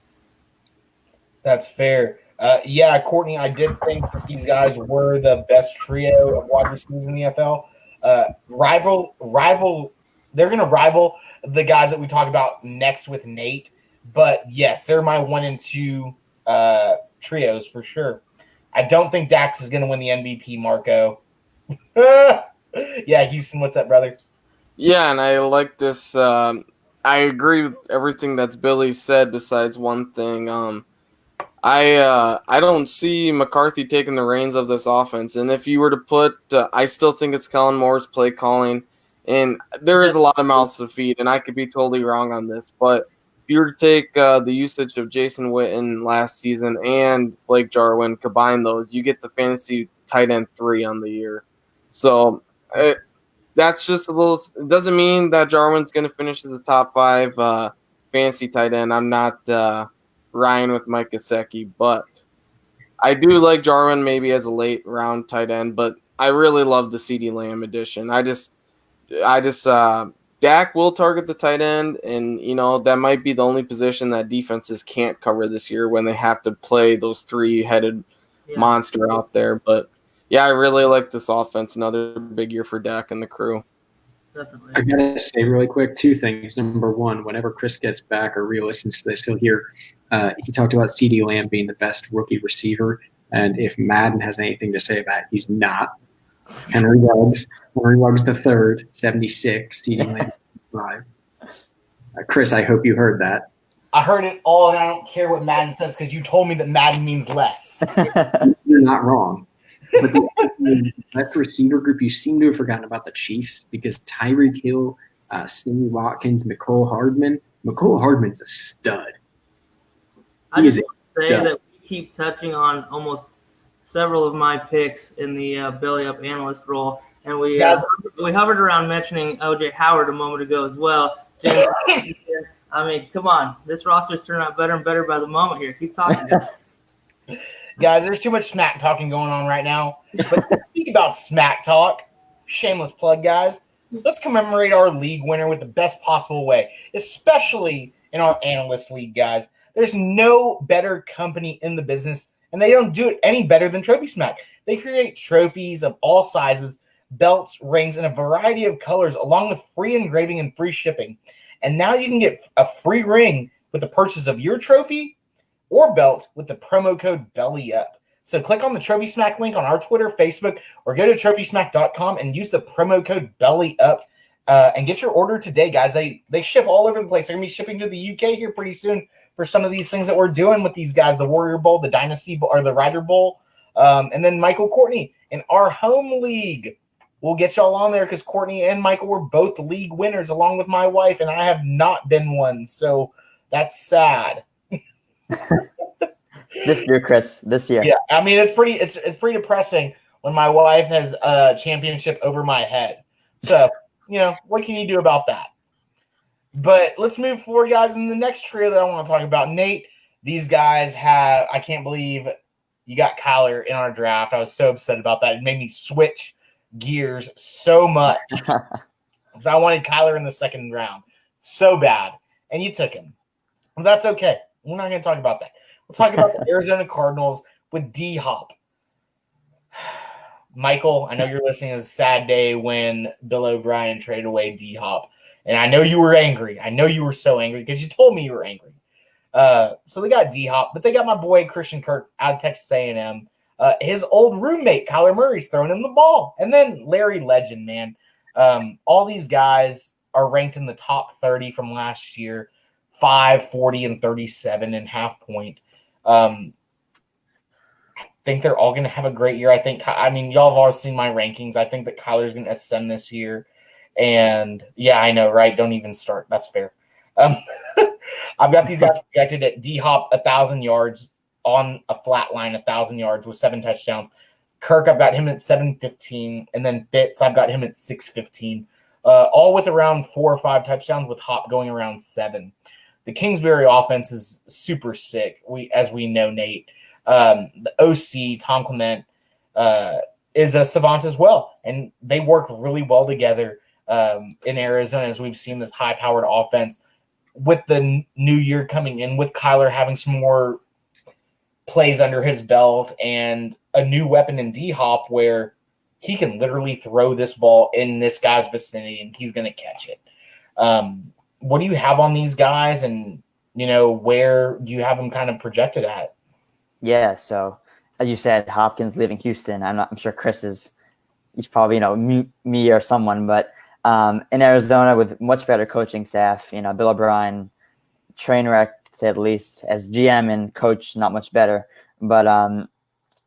That's fair. Yeah, Courtney, I did think that these guys were the best trio of wide receivers in the NFL. They're going to rival the guys that we talk about next with Nate. But, yes, they're my 1 and 2 trios for sure. I don't think Dax is going to win the MVP, Marco. Yeah, Houston, what's up, brother? Yeah, and I like this. I agree with everything that's Billy said besides one thing. I don't see McCarthy taking the reins of this offense. And if you were to put I still think it's Kellen Moore's play calling. And there is a lot of mouths to feed, and I could be totally wrong on this. But you were to take the usage of Jason Witten last season and Blake Jarwin, combine those, you get the fantasy tight end 3 on the year. So that's just a little. It doesn't mean that Jarwin's going to finish as a top 5 fantasy tight end. I'm not Ryan with Mike Gesicki, but I do like Jarwin maybe as a late round tight end. But I really love the CeeDee Lamb addition. Dak will target the tight end, and that might be the only position that defenses can't cover this year when they have to play those 3-headed monster out there. But yeah, I really like this offense. Another big year for Dak and the crew. Definitely. I gotta say really quick 2 things. Number one, whenever Chris gets back or re-listens to this, he'll hear he talked about CeeDee Lamb being the best rookie receiver, and if Madden has anything to say about it, he's not. Henry Ruggs the third, 76, CeeDee Lamb 5. Chris, I hope you heard that. I heard it all, and I don't care what Madden says because you told me that Madden means less. You're not wrong. But the best receiver group, you seem to have forgotten about the Chiefs because Tyreek Hill, Sammy Watkins, McCole Hardman. McCole Hardman's a stud. I just want to say that we keep touching on almost several of my picks in the belly up analyst role, and we hovered around mentioning OJ Howard a moment ago as well. James, I mean, come on, this roster's turning out better and better by the moment here. Keep talking. Guys, there's too much smack talking going on right now. But to speak about smack talk, shameless plug, guys, let's commemorate our league winner with the best possible way, especially in our analyst league, guys. There's no better company in the business, and they don't do it any better than Trophy Smack. They create trophies of all sizes, belts, rings, and a variety of colors, along with free engraving and free shipping. And now you can get a free ring with the purchase of your trophy or belt with the promo code BELLYUP. So click on the Trophy Smack link on our Twitter, Facebook, or go to TrophySmack.com and use the promo code BELLYUP and get your order today, guys. They ship all over the place. They're going to be shipping to the UK here pretty soon for some of these things that we're doing with these guys, the Warrior Bowl, the Dynasty Bowl, or the Ryder Bowl, and then Michael Courtney in our home league. We'll get y'all on there because Courtney and Michael were both league winners along with my wife, and I have not been one, so that's sad. This year, Chris. This year. Yeah, I mean it's pretty depressing when my wife has a championship over my head. So, what can you do about that? But let's move forward, guys. In the next trio that I want to talk about, Nate, these guys I can't believe you got Kyler in our draft. I was so upset about that. It made me switch gears so much because I wanted Kyler in the second round so bad, and you took him. Well, that's okay. We're not going to talk about that. We'll talk about the Arizona Cardinals with D-Hop. Michael, I know you're listening. It was a sad day when Bill O'Brien traded away D-Hop. And I know you were angry. I know you were so angry because you told me you were angry. So they got D-Hop, but they got my boy Christian Kirk out of Texas A&M. His old roommate, Kyler Murray's throwing him the ball. And then Larry Legend, man. All these guys are ranked in the top 30 from last year. 5, 40, and 37 and half point. I think they're all going to have a great year. I mean, y'all have all seen my rankings. I think that Kyler's going to ascend this year. And, yeah, I know, right? Don't even start. That's fair. I've got these guys projected at D-Hop 1,000 yards on a flat line, 1,000 yards with 7 touchdowns. Kirk, I've got him at 715. And then Fitz, I've got him at 615. All with around 4 or 5 touchdowns with Hop going around 7. The Kingsbury offense is super sick. As we know, Nate. The OC, Tom Clement, is a savant as well. And they work really well together in Arizona as we've seen this high-powered offense. With the new year coming in, with Kyler having some more plays under his belt and a new weapon in D-Hop where he can literally throw this ball in this guy's vicinity and he's going to catch it. What do you have on these guys, and where do you have them kind of projected at? Yeah, so as you said, Hopkins leaving Houston. I'm sure he's probably me or someone, but in Arizona with much better coaching staff, Bill O'Brien, train wreck to say the least, as GM and coach, not much better. But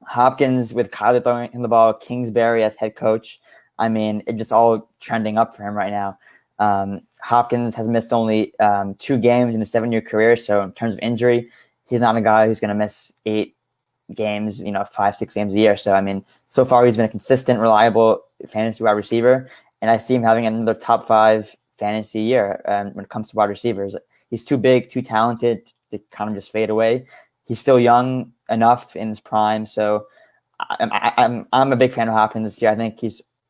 Hopkins with Kyler throwing him the ball, Kingsbury as head coach. I mean, it's just all trending up for him right now. Hopkins has missed only 2 games in a 7-year career. So in terms of injury, he's not a guy who's going to miss 8 games, 5-6 games a year. So, I mean, so far he's been a consistent, reliable fantasy wide receiver. And I see him having another top 5 fantasy year when it comes to wide receivers. He's too big, too talented to kind of just fade away. He's still young enough in his prime. So I'm a big fan of Hopkins this year. I think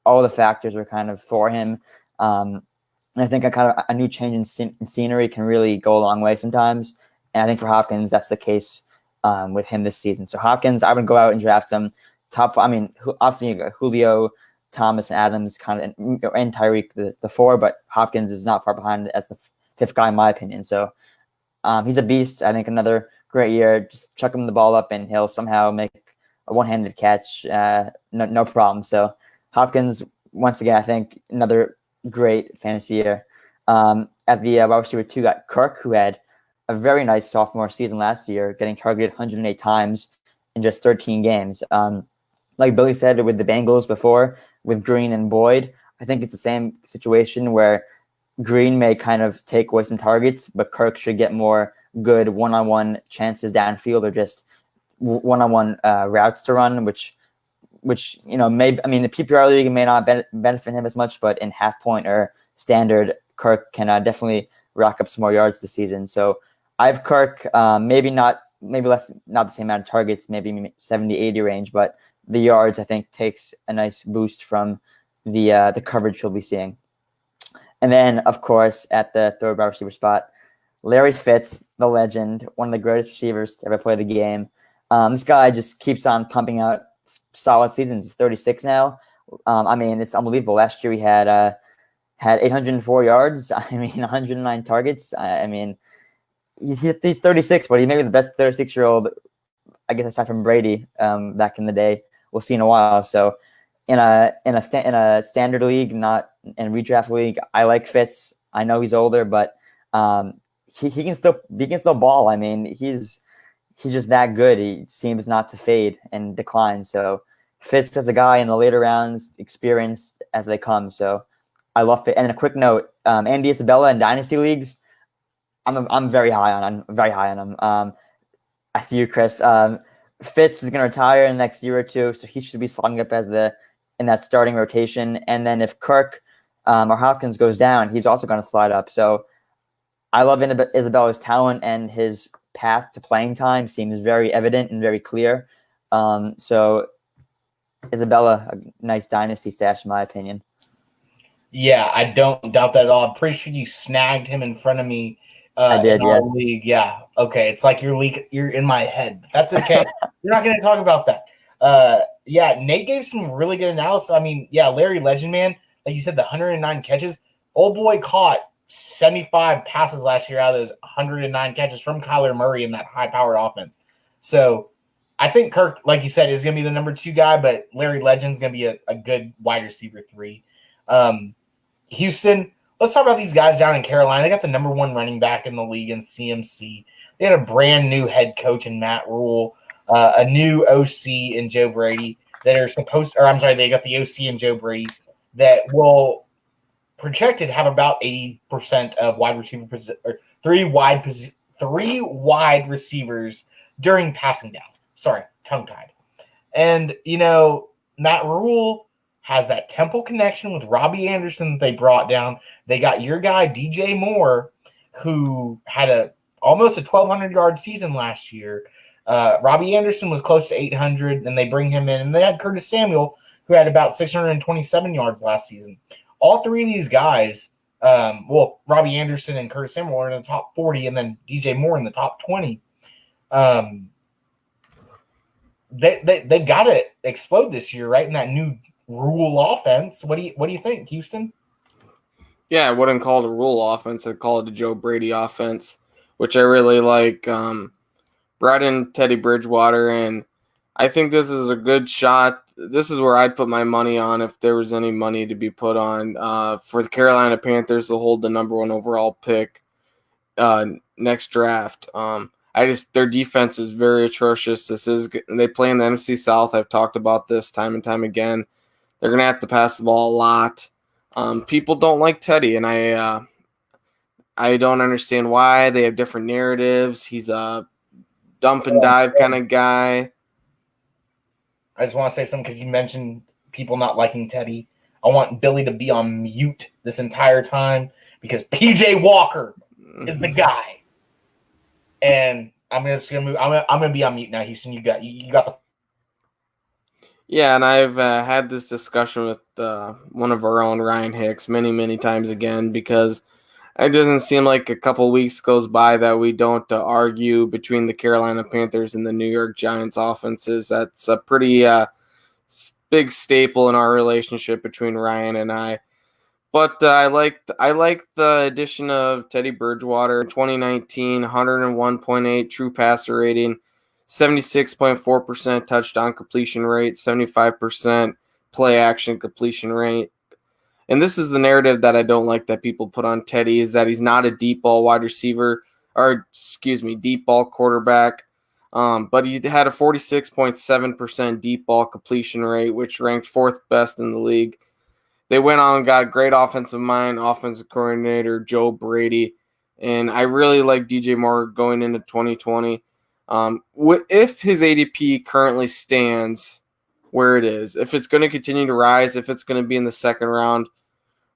all the factors are kind of for him. And I think a new change in scenery can really go a long way sometimes. And I think for Hopkins, that's the case with him this season. So Hopkins, I would go out and draft him top. I mean, obviously you got Julio, Thomas, and Adams, kind of, and Tyreek, the 4, but Hopkins is not far behind as the 5th guy in my opinion. So he's a beast. I think another great year. Just chuck him the ball up and he'll somehow make a one-handed catch. No problem. So Hopkins, once again, I think another great fantasy year. At the wide receiver 2 got Kirk, who had a very nice sophomore season last year, getting targeted 108 times in just 13 games. Like Billy said with the Bengals before, with Green and Boyd, I think it's the same situation where Green may kind of take away some targets, but Kirk should get more good one-on-one chances downfield or just one-on-one routes to run, which the PPR league may not benefit him as much, but in half-point or standard, Kirk can definitely rack up some more yards this season. So I have Kirk, maybe not the same amount of targets, maybe 70, 80 range, but the yards I think takes a nice boost from the coverage he'll be seeing. And then, of course, at the 3rd wide receiver spot, Larry Fitz, the legend, one of the greatest receivers to ever play the game. This guy just keeps on pumping out solid seasons. 36 now. It's unbelievable. Last year he had 804 yards. 109 targets. He's 36, but he may be the best 36-year-old, I guess, aside from Brady, back in the day. We'll see in a while. So in a standard league, not in redraft league, I like Fitz. I know he's older, but he can still ball. He's just that good. He seems not to fade and decline. So Fitz as a guy in the later rounds, experienced as they come. So I love it. And a quick note, Andy Isabella in dynasty leagues, I'm very high on him. I see you, Chris. Fitz is going to retire in the next year or two, so he should be slotting up as in that starting rotation. And then if Kirk or Hopkins goes down, he's also going to slide up. So I love Isabella's talent, and his path to playing time seems very evident and very clear. So Isabella, a nice dynasty stash in my opinion. Yeah, I don't doubt that at all. I'm pretty sure you snagged him in front of me. I did, in our yes. league. Yeah. Okay. It's like you're in my head. That's okay. We're not going to talk about that. Yeah, Nate gave some really good analysis. Larry Legend, man, like you said, the 109 catches. Old boy caught 75 passes last year out of those 109 catches from Kyler Murray in that high-powered offense. So I think Kirk, like you said, is going to be the number 2 guy, but Larry Legend's going to be a good wide receiver 3. Houston, let's talk about these guys down in Carolina. They got the number 1 running back in the league in CMC. They had a brand new head coach in Matt Rule, a new OC in Joe Brady they got the OC in Joe Brady that will projected have about 80% of wide receiver or three wide receivers during passing downs. Sorry, tongue-tied. And, Matt Rule has that Temple connection with Robbie Anderson that they brought down. They got your guy, DJ Moore, who had almost a 1,200-yard season last year. Robbie Anderson was close to 800, and they bring him in. And they had Curtis Samuel, who had about 627 yards last season. All three of these guys, Robbie Anderson and Curtis Samuel are in the top 40, and then DJ Moore in the top 20. They've got to explode this year, right? In that new Rule offense. What do you think, Houston? Yeah, I wouldn't call it a Rule offense. I'd call it a Joe Brady offense, which I really like. Brought in Teddy Bridgewater, and I think this is a good shot. This is where I'd put my money on if there was any money to be put on for the Carolina Panthers to hold the number 1 overall pick next draft. Their defense is very atrocious. They play in the NFC South. I've talked about this time and time again. They're going to have to pass the ball a lot. People don't like Teddy, and I don't understand why. They have different narratives. He's a dump and dive kind of guy. I just want to say something because you mentioned people not liking Teddy. I want Billy to be on mute this entire time because PJ Walker is the guy. And I'm just gonna move. I'm gonna be on mute now, Houston. You got the. Yeah, and I've had this discussion with one of our own, Ryan Hicks, many times again, because it doesn't seem like a couple weeks goes by that we don't argue between the Carolina Panthers and the New York Giants offenses. That's a pretty big staple in our relationship between Ryan and I. But I like the addition of Teddy Bridgewater in 2019, 101.8 true passer rating, 76.4% touchdown completion rate, 75% play action completion rate. And this is the narrative that I don't like that people put on Teddy, is that he's not a deep ball wide receiver, deep ball quarterback. But he had a 46.7% deep ball completion rate, which ranked fourth best in the league. They went on and got great offensive mind, offensive coordinator Joe Brady. And I really like DJ Moore going into 2020. If his ADP currently stands where it is, if it's going to continue to rise, if it's going to be in the second round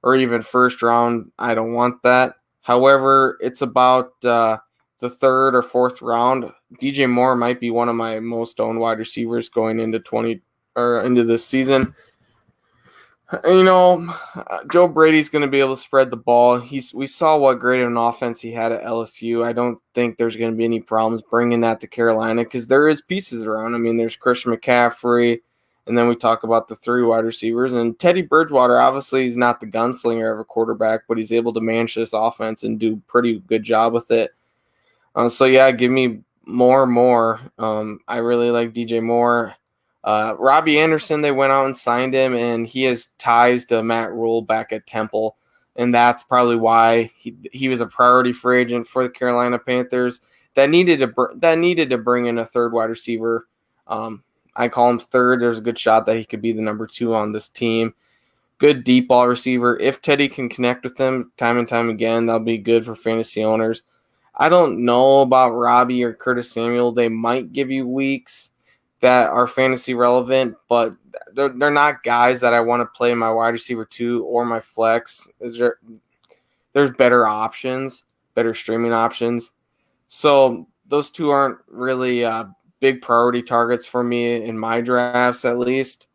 or even first round, I don't want that. However, it's about the third or fourth round. DJ Moore might be one of my most owned wide receivers going into into this season. You know, Joe Brady's going to be able to spread the ball. We saw what great of an offense he had at LSU. I don't think there's going to be any problems bringing that to Carolina because there is pieces around. I mean, there's Christian McCaffrey, and then we talk about the three wide receivers. And Teddy Bridgewater, obviously, he's not the gunslinger of a quarterback, but he's able to manage this offense and do a pretty good job with it. So, yeah, give me more. I really like DJ Moore. Robbie Anderson, they went out and signed him, and he has ties to Matt Rule back at Temple, and that's probably why he was a priority free agent for the Carolina Panthers. That needed to bring in a third wide receiver. I call him third. There's a good shot that he could be the number 2 on this team. Good deep ball receiver. If Teddy can connect with him time and time again, that'll be good for fantasy owners. I don't know about Robbie or Curtis Samuel. They might give you weeks that are fantasy relevant, but they're not guys that I want to play my wide receiver 2 or my flex. There's better options, better streaming options. So those two aren't really big priority targets for me in my drafts, at least.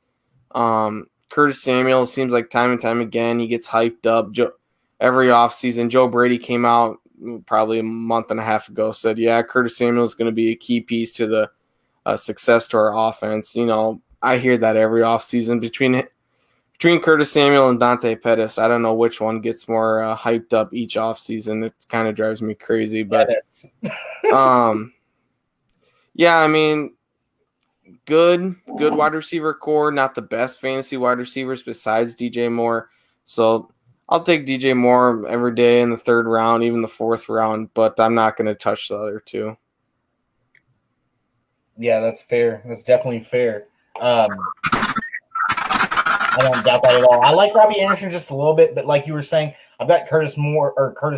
Curtis Samuel seems like time and time again he gets hyped up every offseason. Joe Brady came out probably a month and a half ago, said, yeah, Curtis Samuel is going to be a key piece to the success to our offense. You know, I hear that every offseason between Curtis Samuel and Dante Pettis. I don't know which one gets more hyped up each offseason. It kind of drives me crazy. But yeah, I mean, good wide receiver core, not the best fantasy wide receivers besides DJ Moore. So I'll take DJ Moore every day in the third round, even the fourth round, but I'm not going to touch the other two. Yeah, that's fair. That's definitely fair. I don't doubt that at all. I like Robbie Anderson just a little bit, but like you were saying, I've got Curtis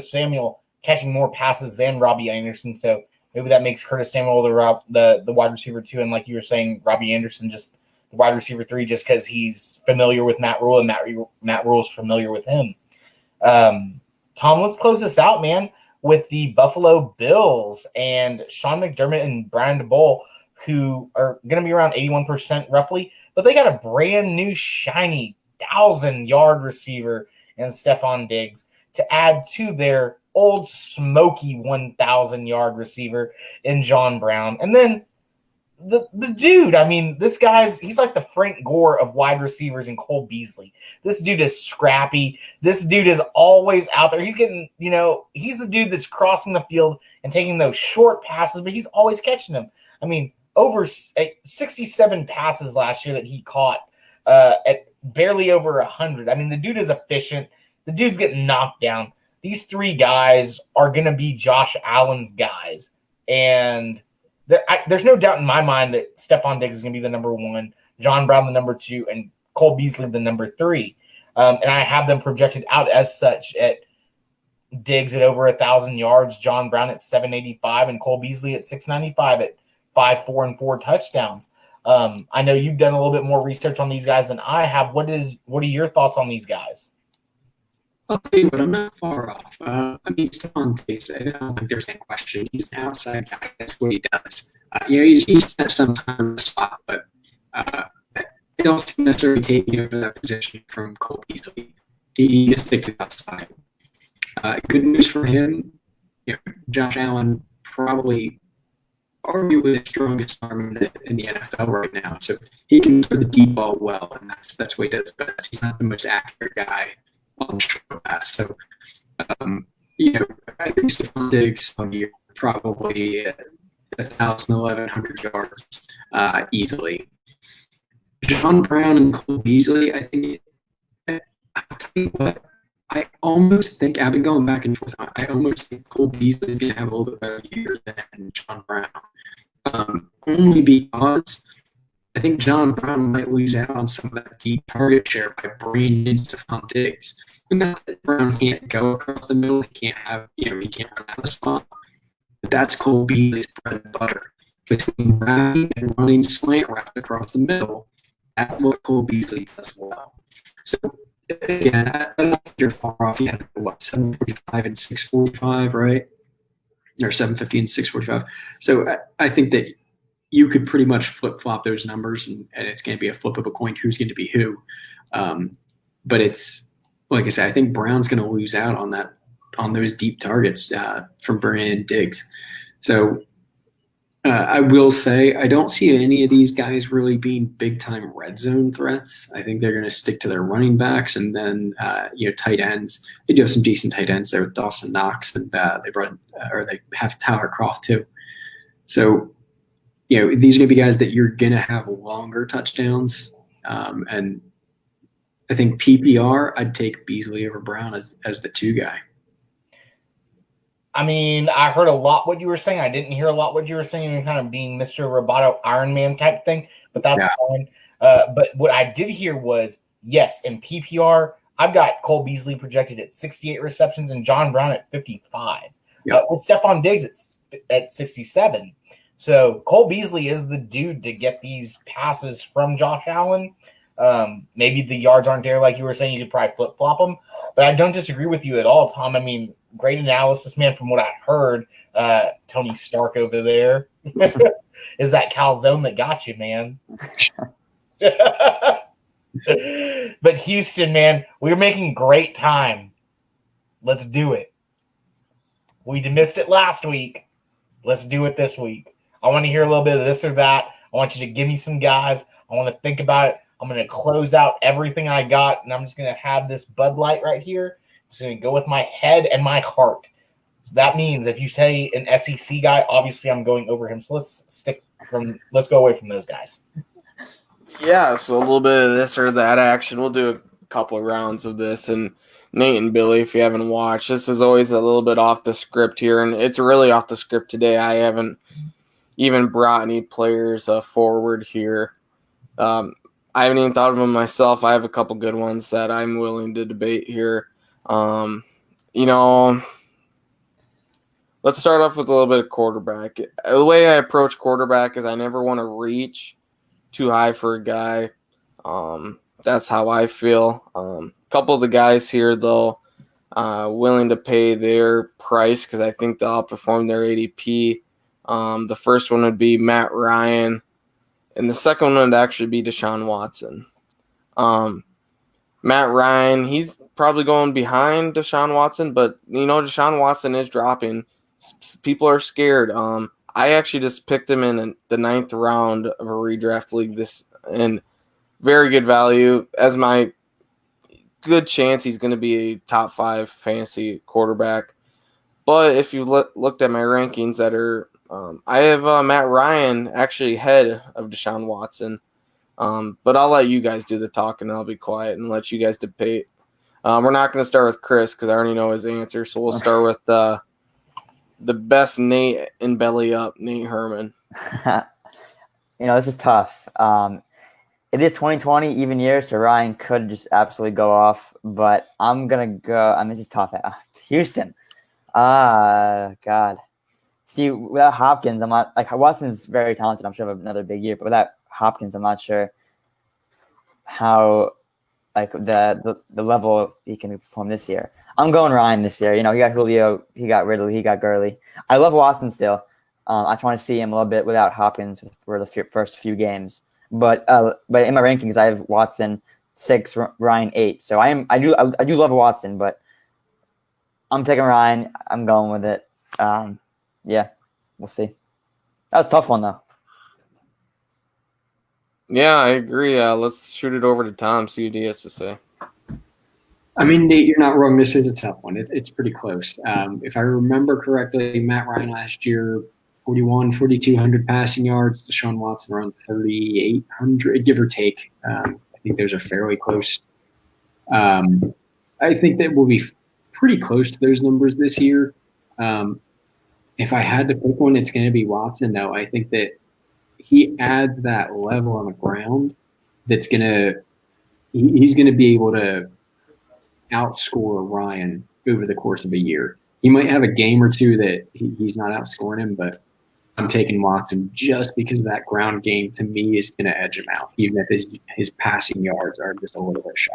Samuel catching more passes than Robbie Anderson, so maybe that makes Curtis Samuel the wide receiver 2, and like you were saying, Robbie Anderson just the wide receiver 3, just because he's familiar with Matt Rule and Matt Rule's familiar with him. Tom, let's close this out, man, with the Buffalo Bills and Sean McDermott and Brian DeBoer, who are going to be around 81% roughly, but they got a brand new shiny 1,000-yard receiver in Stephon Diggs to add to their old smoky 1,000-yard receiver in John Brown. And then the dude, I mean, he's like the Frank Gore of wide receivers in Cole Beasley. This dude is scrappy. This dude is always out there. He's getting, he's the dude that's crossing the field and taking those short passes, but he's always catching them. I mean, over 67 passes last year that he caught at barely over 100. I mean, the dude is efficient. The dude's getting knocked down. These 3 guys are going to be Josh Allen's guys. And there's no doubt in my mind that Stephon Diggs is going to be the number 1, John Brown the number 2, and Cole Beasley the number 3. And I have them projected out as such at Diggs at over 1,000 yards, John Brown at 785, and Cole Beasley at 695 at 5, 4, and 4 touchdowns. I know you've done a little bit more research on these guys than I have. What are your thoughts on these guys? I'll tell you what, I'm not far off. Stephon Tate, I don't think there's any question. He's an outside guy. That's what he does. He's spent some time in the spot, but I don't think necessarily taking over that position from Cole Beasley. He just sticks outside. Good news for him. Josh Allen probably arguably the strongest arm in the NFL right now, so he can throw the deep ball well, and that's what he does best. He's not the most accurate guy on the short pass. So, I think Stephon Diggs on you probably 1,000, 1,100 yards easily. John Brown and Cole Beasley, I think. I'll tell you what. I almost think I've been going back and forth. I almost think Cole Beasley is going to have a little bit better year than John Brown, only because I think John Brown might lose out on some of that deep target share by bringing in Stephon Diggs. Not that Brown can't go across the middle, he can't run out of the spot. But that's Cole Beasley's bread and butter. Between running and running slant routes across the middle, that's what Cole Beasley does well. So again, I don't think you're far off. You had 745 and 645, right? Or 750 and 645. So I think that you could pretty much flip-flop those numbers, and it's going to be a flip of a coin who's going to be who. But it's, like I said, I think Brown's going to lose out on those deep targets from Brandon Diggs. So I will say I don't see any of these guys really being big-time red zone threats. I think they're going to stick to their running backs, and then tight ends. They do have some decent tight ends there with Dawson Knox, and they have Tyler Kroft too. So these are going to be guys that you're going to have longer touchdowns, and I think PPR I'd take Beasley over Brown as the 2 guy. I mean, I heard a lot what you were saying. I didn't hear a lot what you were saying, and kind of being Mr. Roboto Iron Man type thing, but that's fine. But what I did hear was, yes, in PPR, I've got Cole Beasley projected at 68 receptions and John Brown at 55. With Stephon Diggs at 67. So Cole Beasley is the dude to get these passes from Josh Allen. Maybe the yards aren't there like you were saying. You could probably flip-flop them. But I don't disagree with you at all, Tom. I mean, great analysis, man, from what I heard. Tony Stark over there is that calzone that got you, man. But Houston, man, we're making great time. Let's do it. We missed it last week. Let's do it this week. I want to hear a little bit of this or that. I want you to give me some guys. I want to think about it. I'm going to close out everything I got, and I'm just going to have this Bud Light right here. I'm just going to go with my head and my heart. So that means if you say an SEC guy, obviously I'm going over him. So let's go away from those guys. Yeah, so a little bit of this or that action. We'll do a couple of rounds of this. And Nate and Billy, if you haven't watched, this is always a little bit off the script here, and it's really off the script today. I haven't even brought any players forward here. I haven't even thought of them myself. I have a couple good ones that I'm willing to debate here. Let's start off with a little bit of quarterback. The way I approach quarterback is I never want to reach too high for a guy. That's how I feel. A couple of the guys here, though, willing to pay their price because I think they'll outperform their ADP. The first one would be Matt Ryan, and the second one would actually be Deshaun Watson. Matt Ryan, he's probably going behind Deshaun Watson, but, Deshaun Watson is dropping. People are scared. I actually just picked him in the 9th round of a redraft league and very good value. As my good chance he's going to be a top 5 fantasy quarterback. But if you looked at my rankings I have Matt Ryan actually ahead of Deshaun Watson. But I'll let you guys do the talking. I'll be quiet and let you guys debate. We're not going to start with Chris because I already know his answer. So we'll start with the best Nate in belly up, Nate Herman. This is tough. It is 2020 even year, so Ryan could just absolutely go off. But I'm gonna go. I mean, this is tough. Houston. God. See, without Hopkins, I'm not like Watson's very talented. I'm sure he'll have another big year, but without Hopkins, I'm not sure how like the level he can perform this year. I'm going Ryan this year. You know, he got Julio, he got Ridley, he got Gurley. I love Watson still. I just want to see him a little bit without Hopkins for the first few games. But in my rankings, I have Watson 6, Ryan 8. So I do love Watson, but I'm taking Ryan. I'm going with it. Yeah, we'll see. That was a tough one though. Yeah, I agree. Let's shoot it over to Tom. See what he has to say. I mean, Nate, you're not wrong. This is a tough one. It's pretty close. If I remember correctly, Matt Ryan last year, 4,200 passing yards. Deshaun Watson around 3,800, give or take. I think those are fairly close. I think that we'll be pretty close to those numbers this year. If I had to pick one, it's going to be Watson, though. I think that he adds that level on the ground that's going to – he's going to be able to outscore Ryan over the course of a year. He might have a game or two that he's not outscoring him, but I'm taking Watson just because that ground game to me is going to edge him out, even if his passing yards are just a little bit shy.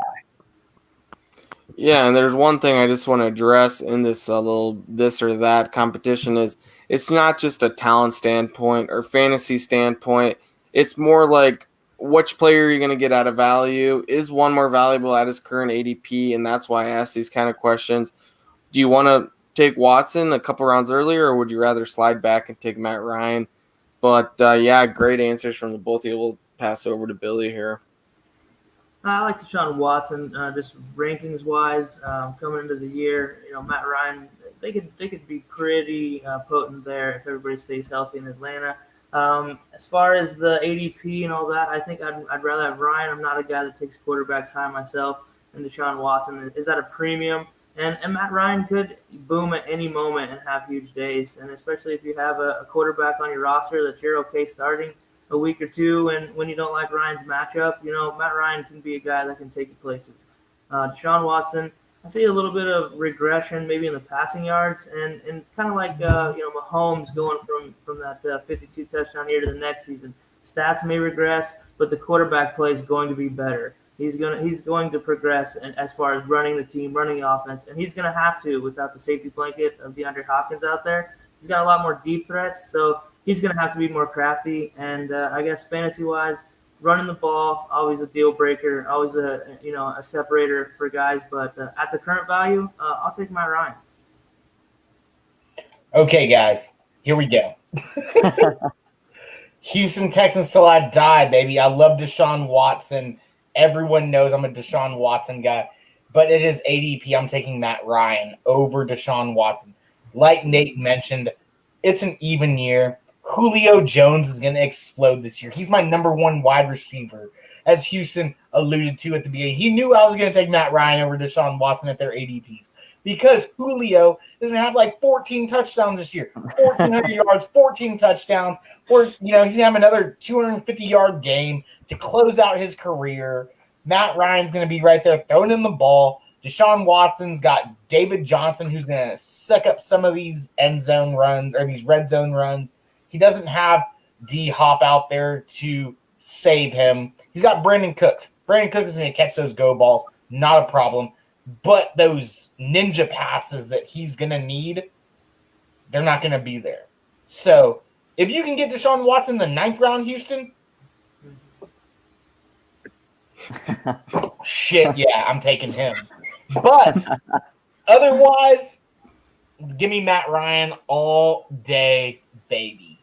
Yeah, and there's one thing I just want to address in this little this or that competition is it's not just a talent standpoint or fantasy standpoint. It's more like which player you're going to get out of value. Is one more valuable at his current ADP? And that's why I ask these kind of questions. Do you want to take Watson a couple rounds earlier, or would you rather slide back and take Matt Ryan? But, yeah, great answers from the both of you. We'll pass over to Billy here. I like Deshaun Watson, just rankings-wise, coming into the year. You know, Matt Ryan, they could be pretty potent there if everybody stays healthy in Atlanta. As far as the ADP and all that, I think I'd rather have Ryan. I'm not a guy that takes quarterbacks high myself, and Deshaun Watson is at a premium. And Matt Ryan could boom at any moment and have huge days. And especially if you have a quarterback on your roster that you're okay starting a week or two, and when you don't like Ryan's matchup, you know, Matt Ryan can be a guy that can take you places. Deshaun Watson, I see a little bit of regression maybe in the passing yards, and kind of like Mahomes going from that 52 touchdown year to the next season. Stats may regress, but the quarterback play is going to be better. He's going to progress as far as running the team, running the offense, and he's going to have to without the safety blanket of DeAndre Hopkins out there. He's got a lot more deep threats, so he's going to have to be more crafty. And I guess fantasy-wise, running the ball always a deal breaker, always a separator for guys. But at the current value, I'll take Matt Ryan. Okay, guys, here we go. Houston Texans till I die, baby. I love Deshaun Watson. Everyone knows I'm a Deshaun Watson guy, but it is ADP. I'm taking Matt Ryan over Deshaun Watson. Like Nate mentioned, it's an even year. Julio Jones is going to explode this year. He's my number one wide receiver, as Houston alluded to at the beginning. He knew I was going to take Matt Ryan over Deshaun Watson at their ADPs because Julio is going to have like 14 touchdowns this year, 1,400 yards, 14 touchdowns. Or, he's going to have another 250-yard game to close out his career. Matt Ryan's going to be right there throwing in the ball. Deshaun Watson's got David Johnson, who's going to suck up some of these end zone runs or these red zone runs. He doesn't have D-Hop out there to save him. He's got Brandon Cooks. Brandon Cooks is going to catch those go balls, not a problem. But those ninja passes that he's going to need, they're not going to be there. So if you can get Deshaun Watson in the 9th round, Houston, shit, yeah, I'm taking him. But otherwise, give me Matt Ryan all day, baby.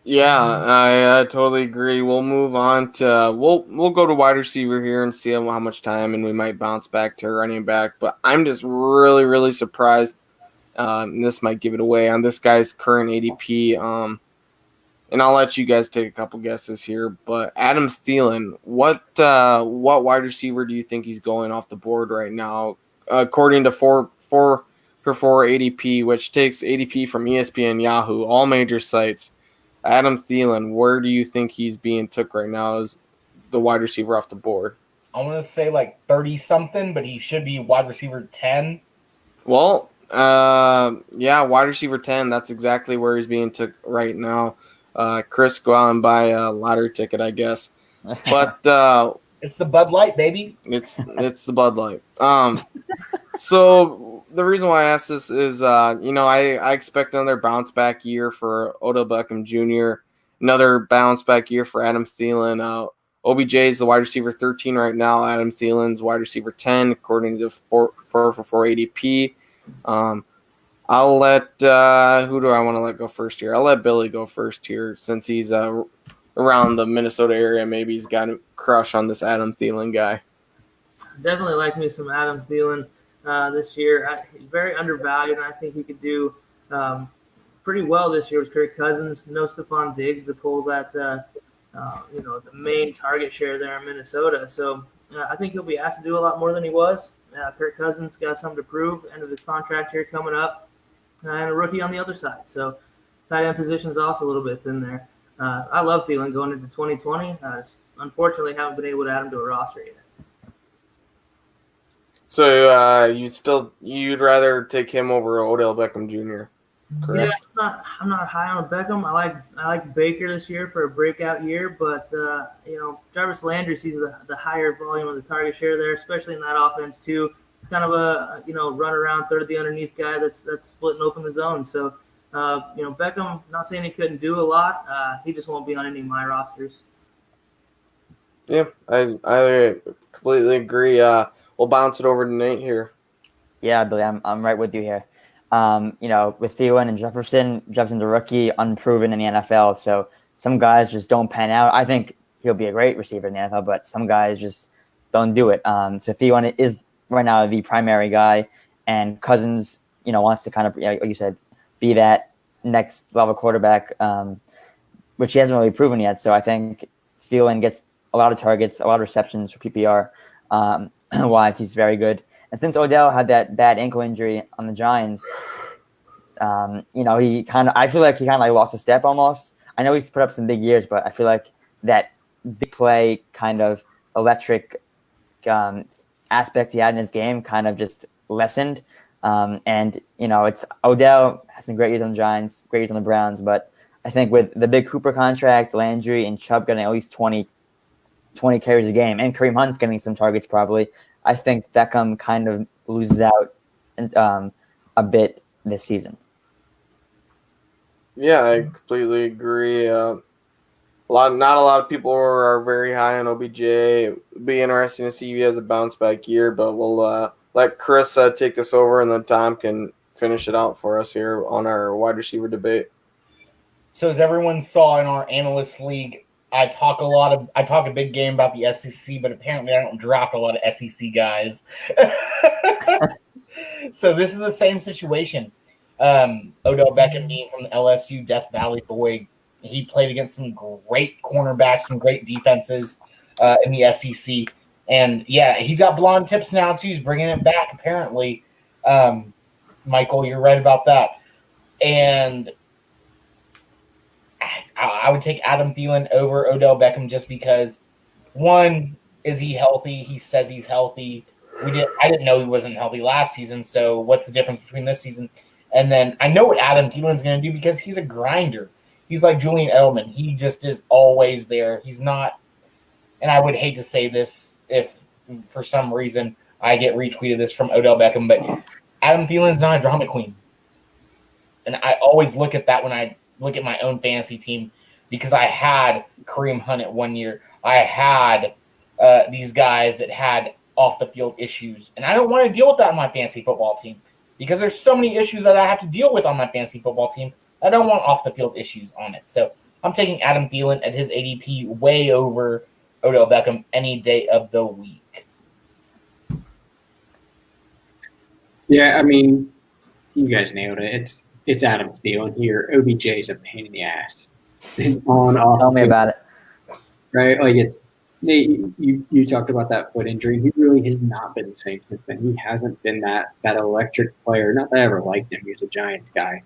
Yeah, I totally agree. We'll move on to we'll go to wide receiver here and see how much time, and we might bounce back to running back. But I'm just really, really surprised. And this might give it away on this guy's current ADP. And I'll let you guys take a couple guesses here. But Adam Thielen, what wide receiver do you think he's going off the board right now? According to 4x4 ADP, which takes ADP from ESPN, Yahoo, all major sites. Adam Thielen, where do you think he's being took right now as the wide receiver off the board? I want to say like 30 something, but he should be wide receiver 10. Well, yeah, wide receiver 10. That's exactly where he's being took right now. Chris, go out and buy a lottery ticket, I guess. But It's the Bud Light, baby. it's the Bud Light. So the reason why I asked this is, I expect another bounce back year for Odell Beckham Jr., another bounce back year for Adam Thielen. OBJ is the wide receiver 13 right now. Adam Thielen's wide receiver 10, according to 444 ADP. I'll let who do I want to let go first here? I'll let Billy go first here since he's around the Minnesota area. Maybe he's got a crush on this Adam Thielen guy. Definitely like me some Adam Thielen this year. He's very undervalued, and I think he could do pretty well this year with Kirk Cousins. No Stephon Diggs to pull that, the main target share there in Minnesota. So I think he'll be asked to do a lot more than he was. Kirk Cousins got something to prove. End of his contract here coming up, and a rookie on the other side. So tight end position is also a little bit thin there. I love Thielen going into 2020. Unfortunately, haven't been able to add him to a roster yet. So you'd rather take him over Odell Beckham Jr., correct? Yeah, I'm not high on Beckham. I like Baker this year for a breakout year, but Jarvis Landry sees the higher volume of the target share there, especially in that offense too. It's kind of a run around third of the underneath guy that's splitting open the zone. So Beckham, not saying he couldn't do a lot, he just won't be on any of my rosters. Yeah, I completely agree. We'll bounce it over to Nate here. Yeah, Billy, I'm right with you here. With Thielen and Jefferson's a rookie, unproven in the NFL, so some guys just don't pan out. I think he'll be a great receiver in the NFL, but some guys just don't do it. So Thielen is right now the primary guy, and Cousins, wants to kind of, like you said, be that next level quarterback, which he hasn't really proven yet. So I think Thielen gets a lot of targets, a lot of receptions for PPR. Wise, he's very good. And since Odell had that bad ankle injury on the Giants, I feel like he kind of lost a step almost. I know he's put up some big years, but I feel like that big play kind of electric aspect he had in his game kind of just lessened. It's Odell has some great years on the Giants, great years on the Browns, but I think with the big Cooper contract, Landry and Chubb getting at least 20 carries a game, and Kareem Hunt getting some targets probably, I think Beckham kind of loses out a bit this season. Yeah, I completely agree. Not a lot of people are very high on OBJ. It'd be interesting to see if he has a bounce back year, but we'll let Chris take this over, and then Tom can finish it out for us here on our wide receiver debate. So as everyone saw in our analyst league, I talk a big game about the SEC, but apparently I don't draft a lot of SEC guys. So this is the same situation. Odell Beckham being from the LSU Death Valley boy, he played against some great cornerbacks, some great defenses in the SEC. And, yeah, he's got blonde tips now, too. He's bringing it back, apparently. Michael, you're right about that. And I would take Adam Thielen over Odell Beckham just because, one, is he healthy? He says he's healthy. I didn't know he wasn't healthy last season, so what's the difference between this season? And then I know what Adam Thielen's going to do because he's a grinder. He's like Julian Edelman. He just is always there. He's not – and I would hate to say this if for some reason I get retweeted this from Odell Beckham, but Adam Thielen's not a drama queen. And I always look at that when I look at my own fantasy team because I had Kareem Hunt at 1 year. I had these guys that had off-the-field issues. And I don't want to deal with that on my fantasy football team because there's so many issues that I have to deal with on my fantasy football team. I don't want off-the-field issues on it. So I'm taking Adam Thielen at his ADP way over Odell Beckham any day of the week. Yeah, I mean, you guys nailed it. It's Adam Thielen here. OBJ is a pain in the ass. Tell me about it. Right? Like you talked about that foot injury. He really has not been the same since then. He hasn't been that electric player. Not that I ever liked him. He was a Giants guy.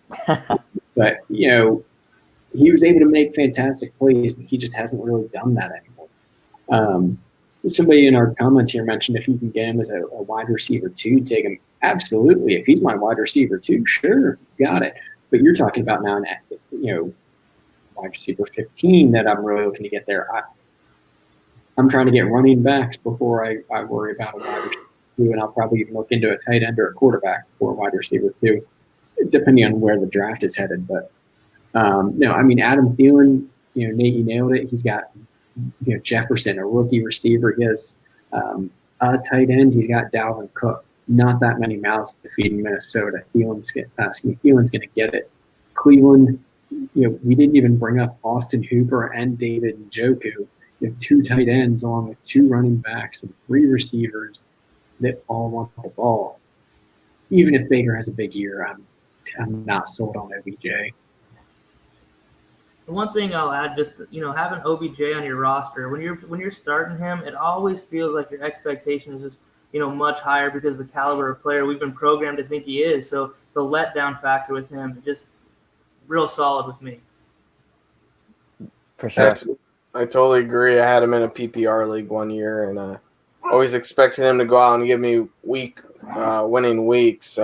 But, he was able to make fantastic plays. He just hasn't really done that anymore. Somebody in our comments here mentioned if you can get him as a wide receiver 2, take him. Absolutely. If he's my wide receiver 2, sure, got it. But you're talking about now, wide receiver 15 that I'm really looking to get there. I'm trying to get running backs before I worry about a wide receiver 2, and I'll probably even look into a tight end or a quarterback for a wide receiver 2, depending on where the draft is headed. But no, I mean, Adam Thielen, Nate, you nailed it. He's got Jefferson, a rookie receiver. He has a tight end. He's got Dalvin Cook. Not that many mouths to feed in Minnesota. Thielen's going to get it. Cleveland, we didn't even bring up Austin Hooper and David Njoku. 2 tight ends along with 2 running backs and 3 receivers that all want the ball. Even if Baker has a big year, I'm not sold on OBJ. The one thing I'll add, just having OBJ on your roster, when you're starting him, it always feels like your expectation is just much higher because of the caliber of player we've been programmed to think he is. So the letdown factor with him, just real solid with me. For sure. I totally agree. I had him in a PPR league one year, and always expected him to go out and give me winning weeks.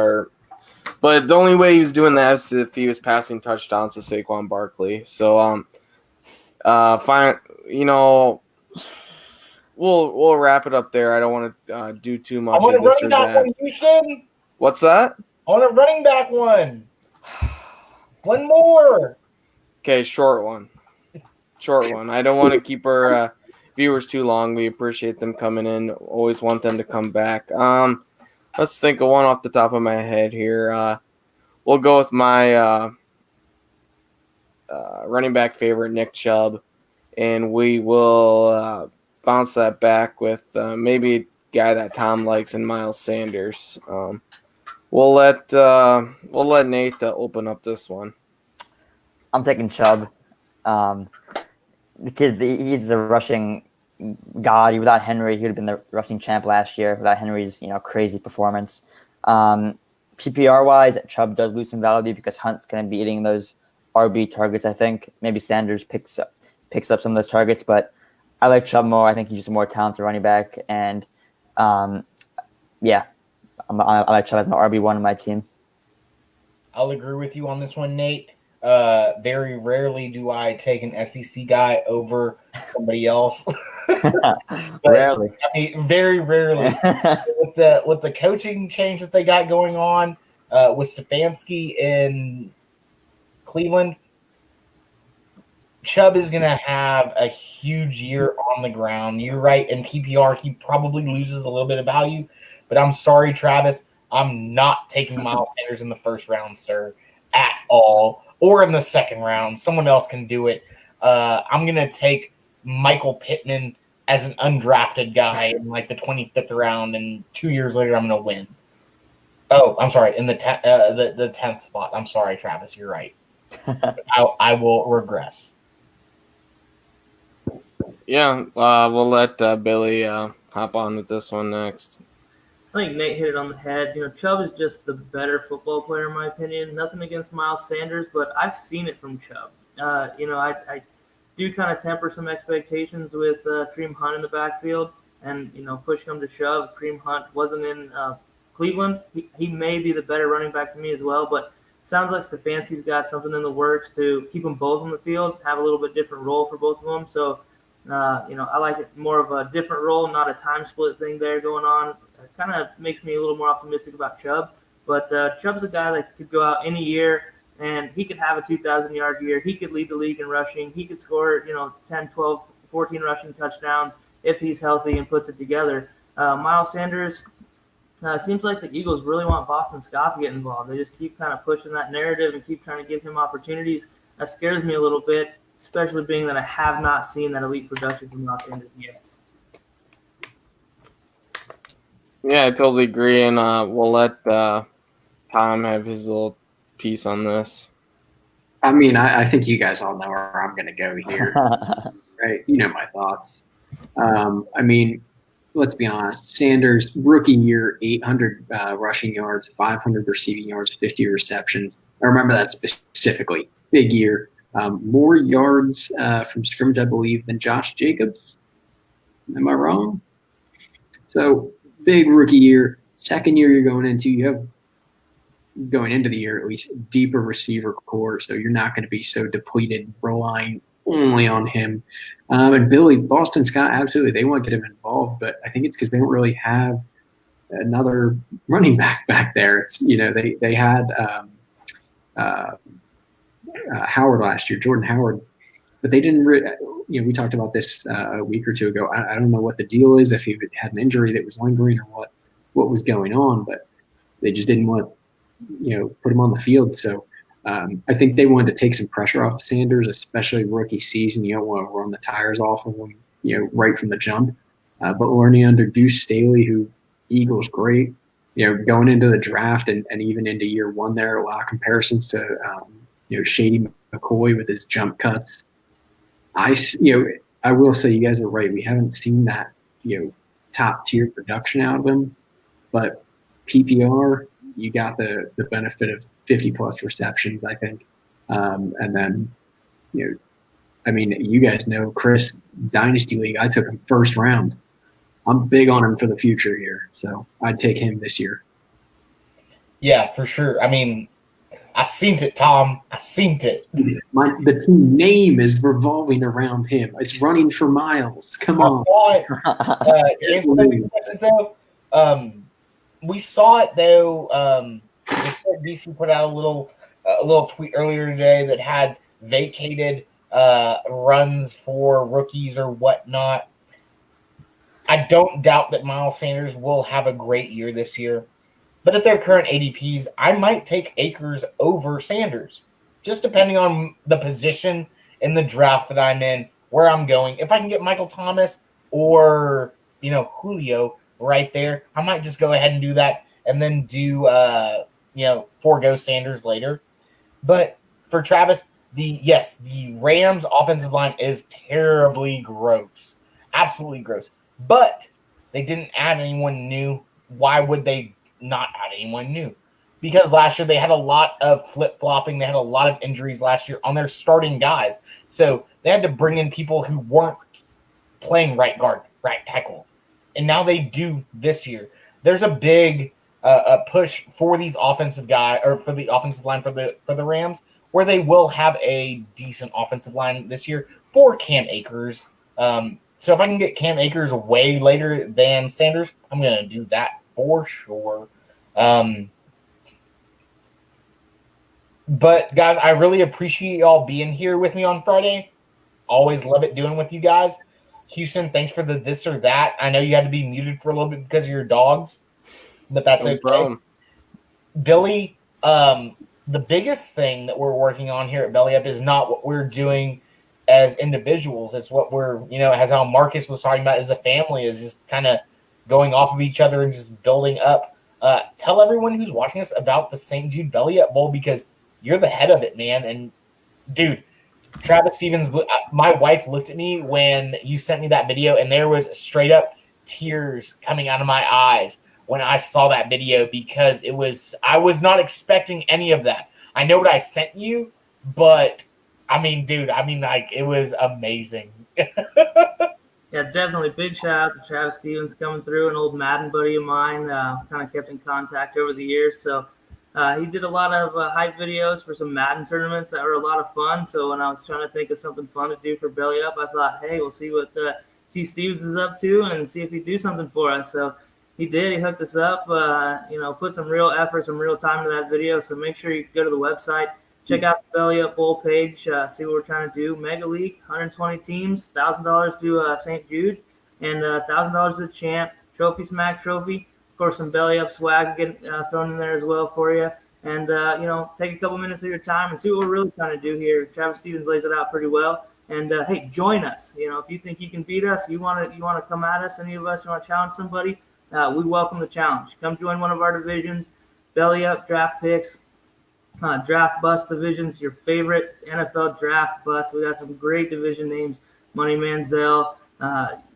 But the only way he was doing that is if he was passing touchdowns to Saquon Barkley. So, fine. We'll wrap it up there. I don't want to do too much. I want a running back one, Houston. What's that? I want a running back one. One more. Okay, short one. I don't want to keep our viewers too long. We appreciate them coming in. Always want them to come back. Let's think of one off the top of my head here. We'll go with my running back favorite, Nick Chubb, and we will bounce that back with maybe a guy that Tom likes in Miles Sanders. We'll let Nate open up this one. I'm taking Chubb. The kid's he's a rushing god. Without Henry, he would have been the rushing champ last year. Without Henry's crazy performance. PPR wise, Chubb does lose some value because Hunt's going to be eating those RB targets. I think maybe Sanders picks up some of those targets, but I like Chubb more. I think he's just a more talented running back, and I like Chubb as my RB1 in my team. I'll agree with you on this one, Nate. Very rarely do I take an SEC guy over somebody else. Rarely. I mean, very rarely. with the coaching change that they got going on with Stefanski in Cleveland, Chubb is going to have a huge year on the ground. You're right. In PPR, he probably loses a little bit of value. But I'm sorry, Travis. I'm not taking Miles Sanders in the first round, sir, at all. Or in the second round. Someone else can do it. I'm going to take Michael Pittman as an undrafted guy in like the 25th round, and 2 years later I'm going to win. Oh, I'm sorry, in the 10th spot. I'm sorry, Travis. You're right. I will regress. Yeah, we'll let Billy hop on with this one next. I think Nate hit it on the head. Chubb is just the better football player, in my opinion. Nothing against Miles Sanders, but I've seen it from Chubb. I do kind of temper some expectations with Kareem Hunt in the backfield, and push him to shove. Kareem Hunt wasn't in Cleveland. He may be the better running back to me as well, but sounds like Stefanski's got something in the works to keep them both on the field, have a little bit different role for both of them. So, I like it more of a different role, not a time split thing there going on. It kind of makes me a little more optimistic about Chubb. But Chubb's a guy that could go out any year, and he could have a 2,000-yard year. He could lead the league in rushing. He could score, 10, 12, 14 rushing touchdowns if he's healthy and puts it together. Miles Sanders, seems like the Eagles really want Boston Scott to get involved. They just keep kind of pushing that narrative and keep trying to give him opportunities. That scares me a little bit, especially being that I have not seen that elite production from Miles Sanders yet. Yeah, I totally agree, and we'll let Tom have his little piece on this. I mean, I think you guys all know where I'm going to go here, right? You know my thoughts. I mean, let's be honest. Sanders, rookie year, 800 rushing yards, 500 receiving yards, 50 receptions. I remember that specifically. Big year. More yards from scrimmage, I believe, than Josh Jacobs. Am I wrong? So big rookie year. Second year you're going into, you have going into the year at least deeper receiver core, so you're not going to be so depleted relying only on him. And Billy, Boston Scott, absolutely, they want to get him involved, but I think it's because they don't really have another running back there. It's, they had Howard last year, Jordan Howard, but they didn't we talked about this a week or two ago. I don't know what the deal is, if he had an injury that was lingering or what was going on, but they just didn't want to, put him on the field. So I think they wanted to take some pressure off Sanders, especially rookie season. You don't want to run the tires off of him, right from the jump. But learning under Deuce Staley, who Eagles great, going into the draft and even into year one there, a lot of comparisons to, Shady McCoy with his jump cuts. I will say you guys are right. We haven't seen that, top tier production out of him, but PPR, you got the benefit of 50 plus receptions, I think. And then, you guys know Chris, Dynasty League, I took him first round. I'm big on him for the future here, so I'd take him this year. Yeah, for sure. I seen it, Tom. I seen it. The team name is revolving around him. It's running for miles. Come on. We saw it though. DC put out a little tweet earlier today that had vacated runs for rookies or whatnot. I don't doubt that Miles Sanders will have a great year this year. But at their current ADPs, I might take Akers over Sanders, just depending on the position in the draft that I'm in, where I'm going. If I can get Michael Thomas or, Julio right there, I might just go ahead and do that and then do, forego Sanders later. But for Travis, the Rams offensive line is terribly gross, absolutely gross. But they didn't add anyone new. Why would they not add anyone new? Because last year they had a lot of flip-flopping. They had a lot of injuries last year on their starting guys. So they had to bring in people who weren't playing right guard, right tackle. And now they do this year. There's a big push for these offensive guys, or for the offensive line for the Rams, where they will have a decent offensive line this year for Cam Akers. So if I can get Cam Akers way later than Sanders, I'm going to do that for sure. But, guys, I really appreciate y'all being here with me on Friday. Always love it doing with you guys. Houston, thanks for the this or that. I know you had to be muted for a little bit because of your dogs, but that's okay. Problem. Billy, the biggest thing that we're working on here at Belly Up is not what we're doing as individuals. It's what we're, as how Marcus was talking about as a family, is just kind of going off of each other and just building up. Tell everyone who's watching us about the St. Jude Belly Up Bowl, because you're the head of it, man. And, dude, Travis Stevens, my wife looked at me when you sent me that video, and there was straight up tears coming out of my eyes when I saw that video, because I was not expecting any of that. I know what I sent you, but it was amazing. Yeah, definitely. Big shout out to Travis Stevens coming through, an old Madden buddy of mine, kind of kept in contact over the years. So he did a lot of hype videos for some Madden tournaments that were a lot of fun. So when I was trying to think of something fun to do for Belly Up, I thought, hey, we'll see what T. Stevens is up to and see if he'd do something for us. So he did. He hooked us up, put some real effort, some real time into that video. So make sure you go to the website, check out the Belly Up Bowl page, see what we're trying to do. Mega League, 120 teams, $1,000 to St. Jude, and $1,000 to the champ. Trophy Smack trophy. Of course, some Belly Up swag getting thrown in there as well for you. And, take a couple minutes of your time and see what we're really trying to do here. Travis Stevens lays it out pretty well. And, hey, join us. If you think you can beat us, you want to come at us, any of us, you want to challenge somebody, we welcome the challenge. Come join one of our divisions, Belly Up, draft picks, draft bust divisions, your favorite NFL draft bust. We got some great division names, Money Manziel,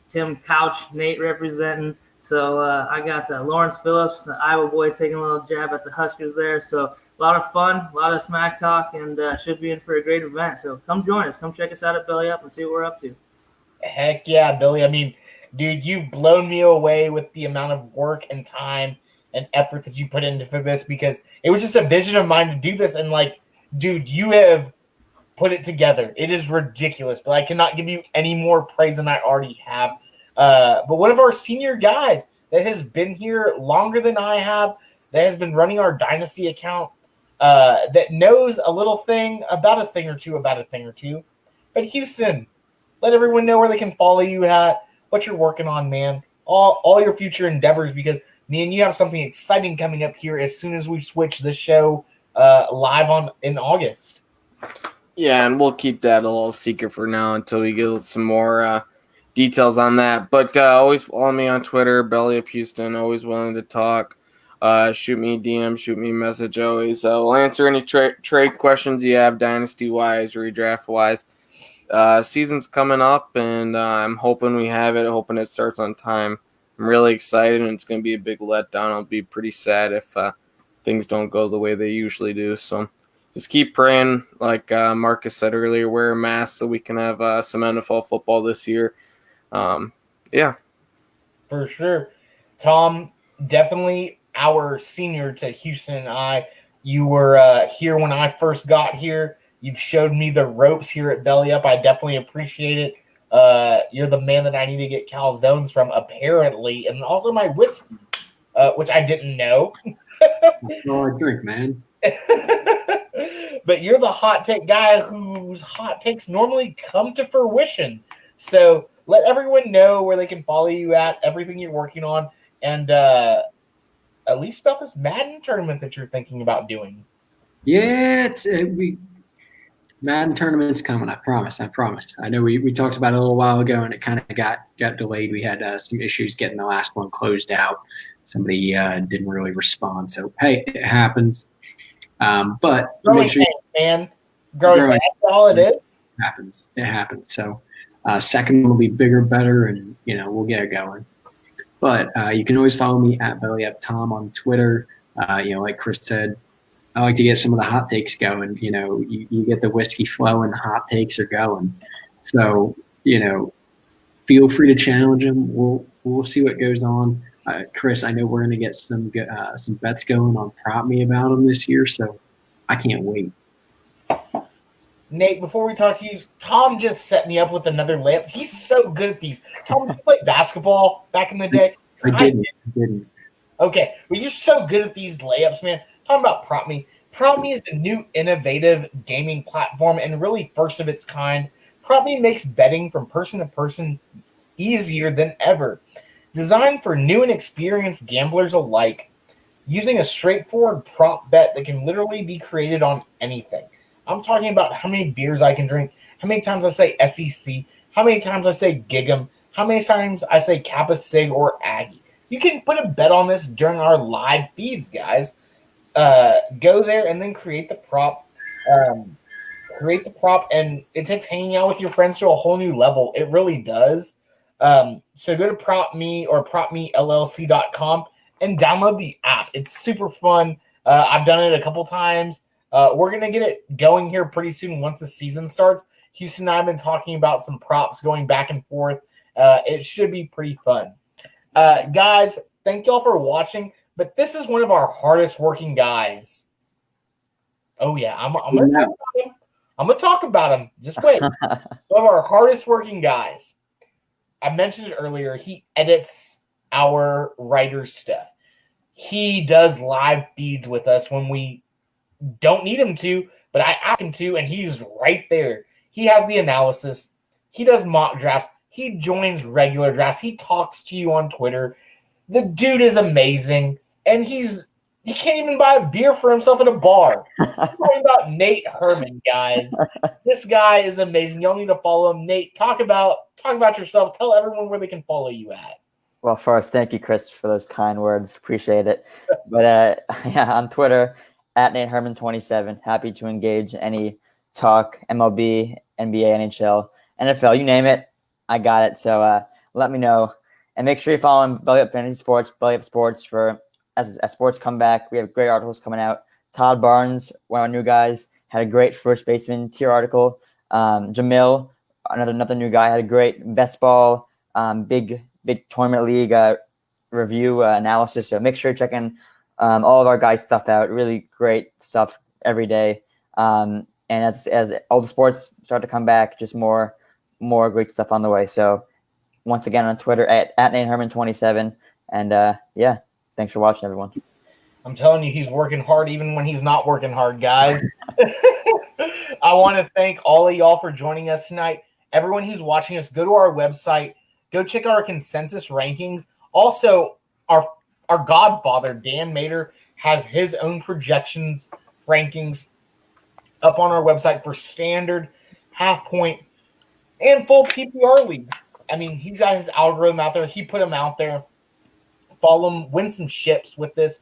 Tim Couch, Nate representing. So I got Lawrence Phillips, the Iowa boy, taking a little jab at the Huskers there. So a lot of fun, a lot of smack talk, and should be in for a great event. So come join us. Come check us out at Belly Up and see what we're up to. Heck yeah, Billy. I mean, dude, you've blown me away with the amount of work and time and effort that you put into for this, because it was just a vision of mine to do this. And like, dude, you have put it together. It is ridiculous, but I cannot give you any more praise than I already have. But one of our senior guys that has been here longer than I have, that has been running our Dynasty account, that knows a little thing about a thing or two. But Houston, let everyone know where they can follow you at, what you're working on, man, all your future endeavors, because me and you have something exciting coming up here as soon as we switch this show live in August. Yeah, and we'll keep that a little secret for now until we get some more details on that. But always follow me on Twitter, Belly Up Houston. Always willing to talk. Shoot me a DM, shoot me a message always. We'll answer any trade questions you have, dynasty-wise, redraft-wise. Season's coming up, and I'm hoping we have it, hoping it starts on time. I'm really excited, and it's going to be a big letdown. I'll be pretty sad if things don't go the way they usually do. So just keep praying, like Marcus said earlier, wear a mask so we can have some NFL football this year. Yeah. For sure. Tom, definitely our senior to Houston and I. You were here when I first got here. You've showed me the ropes here at Belly Up. I definitely appreciate it. You're the man that I need to get calzones from, apparently, and also my whiskey, which I didn't know. That's all I drink, man. But you're the hot take guy whose hot takes normally come to fruition. So let everyone know where they can follow you at, everything you're working on, and at least about this Madden tournament that you're thinking about doing. Yeah, Madden tournament's coming. I promise. I know we talked about it a little while ago, and it kind of got delayed. We had some issues getting the last one closed out. Somebody didn't really respond. So hey, it happens. But Growing make sure pains, man. Growing pains, that's all it is. It happens. So second one will be bigger, better, and we'll get it going. But you can always follow me at Belly Up Tom on Twitter. Like Chris said, I like to get some of the hot takes going. You get the whiskey flowing, the hot takes are going. So, feel free to challenge them. We'll see what goes on. Chris, I know we're going to get some bets going on Prop Me about them this year, so I can't wait. Nate, before we talk to you, Tom just set me up with another layup. He's so good at these. Tom, did you play basketball back in the day? I didn't. Okay, well, you're so good at these layups, man. Talking about Prop Me. Prop Me is a new innovative gaming platform and really first of its kind. Prop Me makes betting from person to person easier than ever. Designed for new and experienced gamblers alike, using a straightforward prop bet that can literally be created on anything. I'm talking about how many beers I can drink, how many times I say SEC, how many times I say Gig 'em, how many times I say Kappa Sig or Aggie. You can put a bet on this during our live feeds, guys. Go there and then create the prop. And it takes hanging out with your friends to a whole new level. It really does. So go to Prop Me or PropMeLLC.com and download the app. It's super fun. I've done it a couple times. We're going to get it going here pretty soon once the season starts. Houston and I have been talking about some props going back and forth. It should be pretty fun. Guys, thank y'all for watching. But this is one of our hardest working guys. Oh, yeah. I'm going to talk about him. Just wait. One of our hardest working guys. I mentioned it earlier. He edits our writer's stuff. He does live feeds with us when we don't need him to, but I ask him to, and he's right there. He has the analysis. He does mock drafts. He joins regular drafts. He talks to you on Twitter. The dude is amazing. And he can't even buy a beer for himself at a bar. I'm talking about Nate Herman, guys. This guy is amazing. Y'all need to follow him. Nate, talk about yourself. Tell everyone where they can follow you at. Well, first, thank you, Chris, for those kind words. Appreciate it. But on Twitter, at Nate Herman27. Happy to engage any talk, MLB, NBA, NHL, NFL, you name it. I got it. So let me know. And make sure you follow Belly Up Fantasy Sports, Belly Up Sports as sports come back. We have great articles coming out Todd Barnes, one of our new guys, had a great first baseman tier article. Jamil, another new guy, had a great best ball, big tournament league review analysis. So make sure you're checking all of our guys' stuff out. Really great stuff every day. And as all the sports start to come back, just more great stuff on the way. So once again on Twitter at NateHerman27. And thanks for watching, everyone. I'm telling you, he's working hard even when he's not working hard, guys. I want to thank all of y'all for joining us tonight. Everyone who's watching us, go to our website. Go check out our consensus rankings. Also, our godfather, Dan Mater, has his own projections rankings up on our website for standard, half point, and full PPR leagues. I mean, he's got his algorithm out there. He put them out there. Follow him, win some ships with this.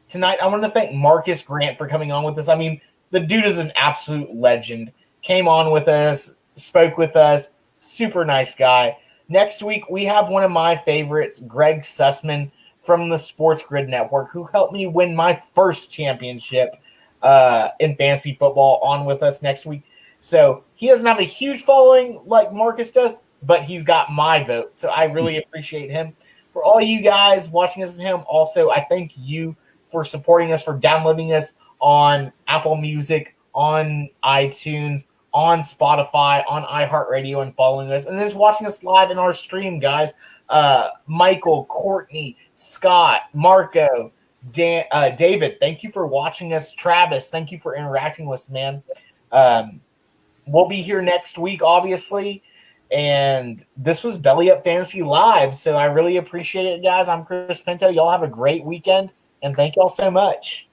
Tonight, I want to thank Marcus Grant for coming on with us. I mean, the dude is an absolute legend. Came on with us, spoke with us, super nice guy. Next week, we have one of my favorites, Greg Sussman from the Sports Grid Network, who helped me win my first championship in fantasy football, on with us next week. So he doesn't have a huge following like Marcus does, but he's got my vote. So I really appreciate him. For all you guys watching us and him, also, I thank you for supporting us, for downloading us on Apple Music, on iTunes, on Spotify, on iHeartRadio, and following us. And then just watching us live in our stream, guys. Michael, Courtney, Scott, Marco, Dan, David, thank you for watching us. Travis, thank you for interacting with us, man. We'll be here next week, obviously. And this was Belly Up Fantasy Live. So I really appreciate it, guys. I'm Chris Pinto. Y'all have a great weekend. And thank y'all so much.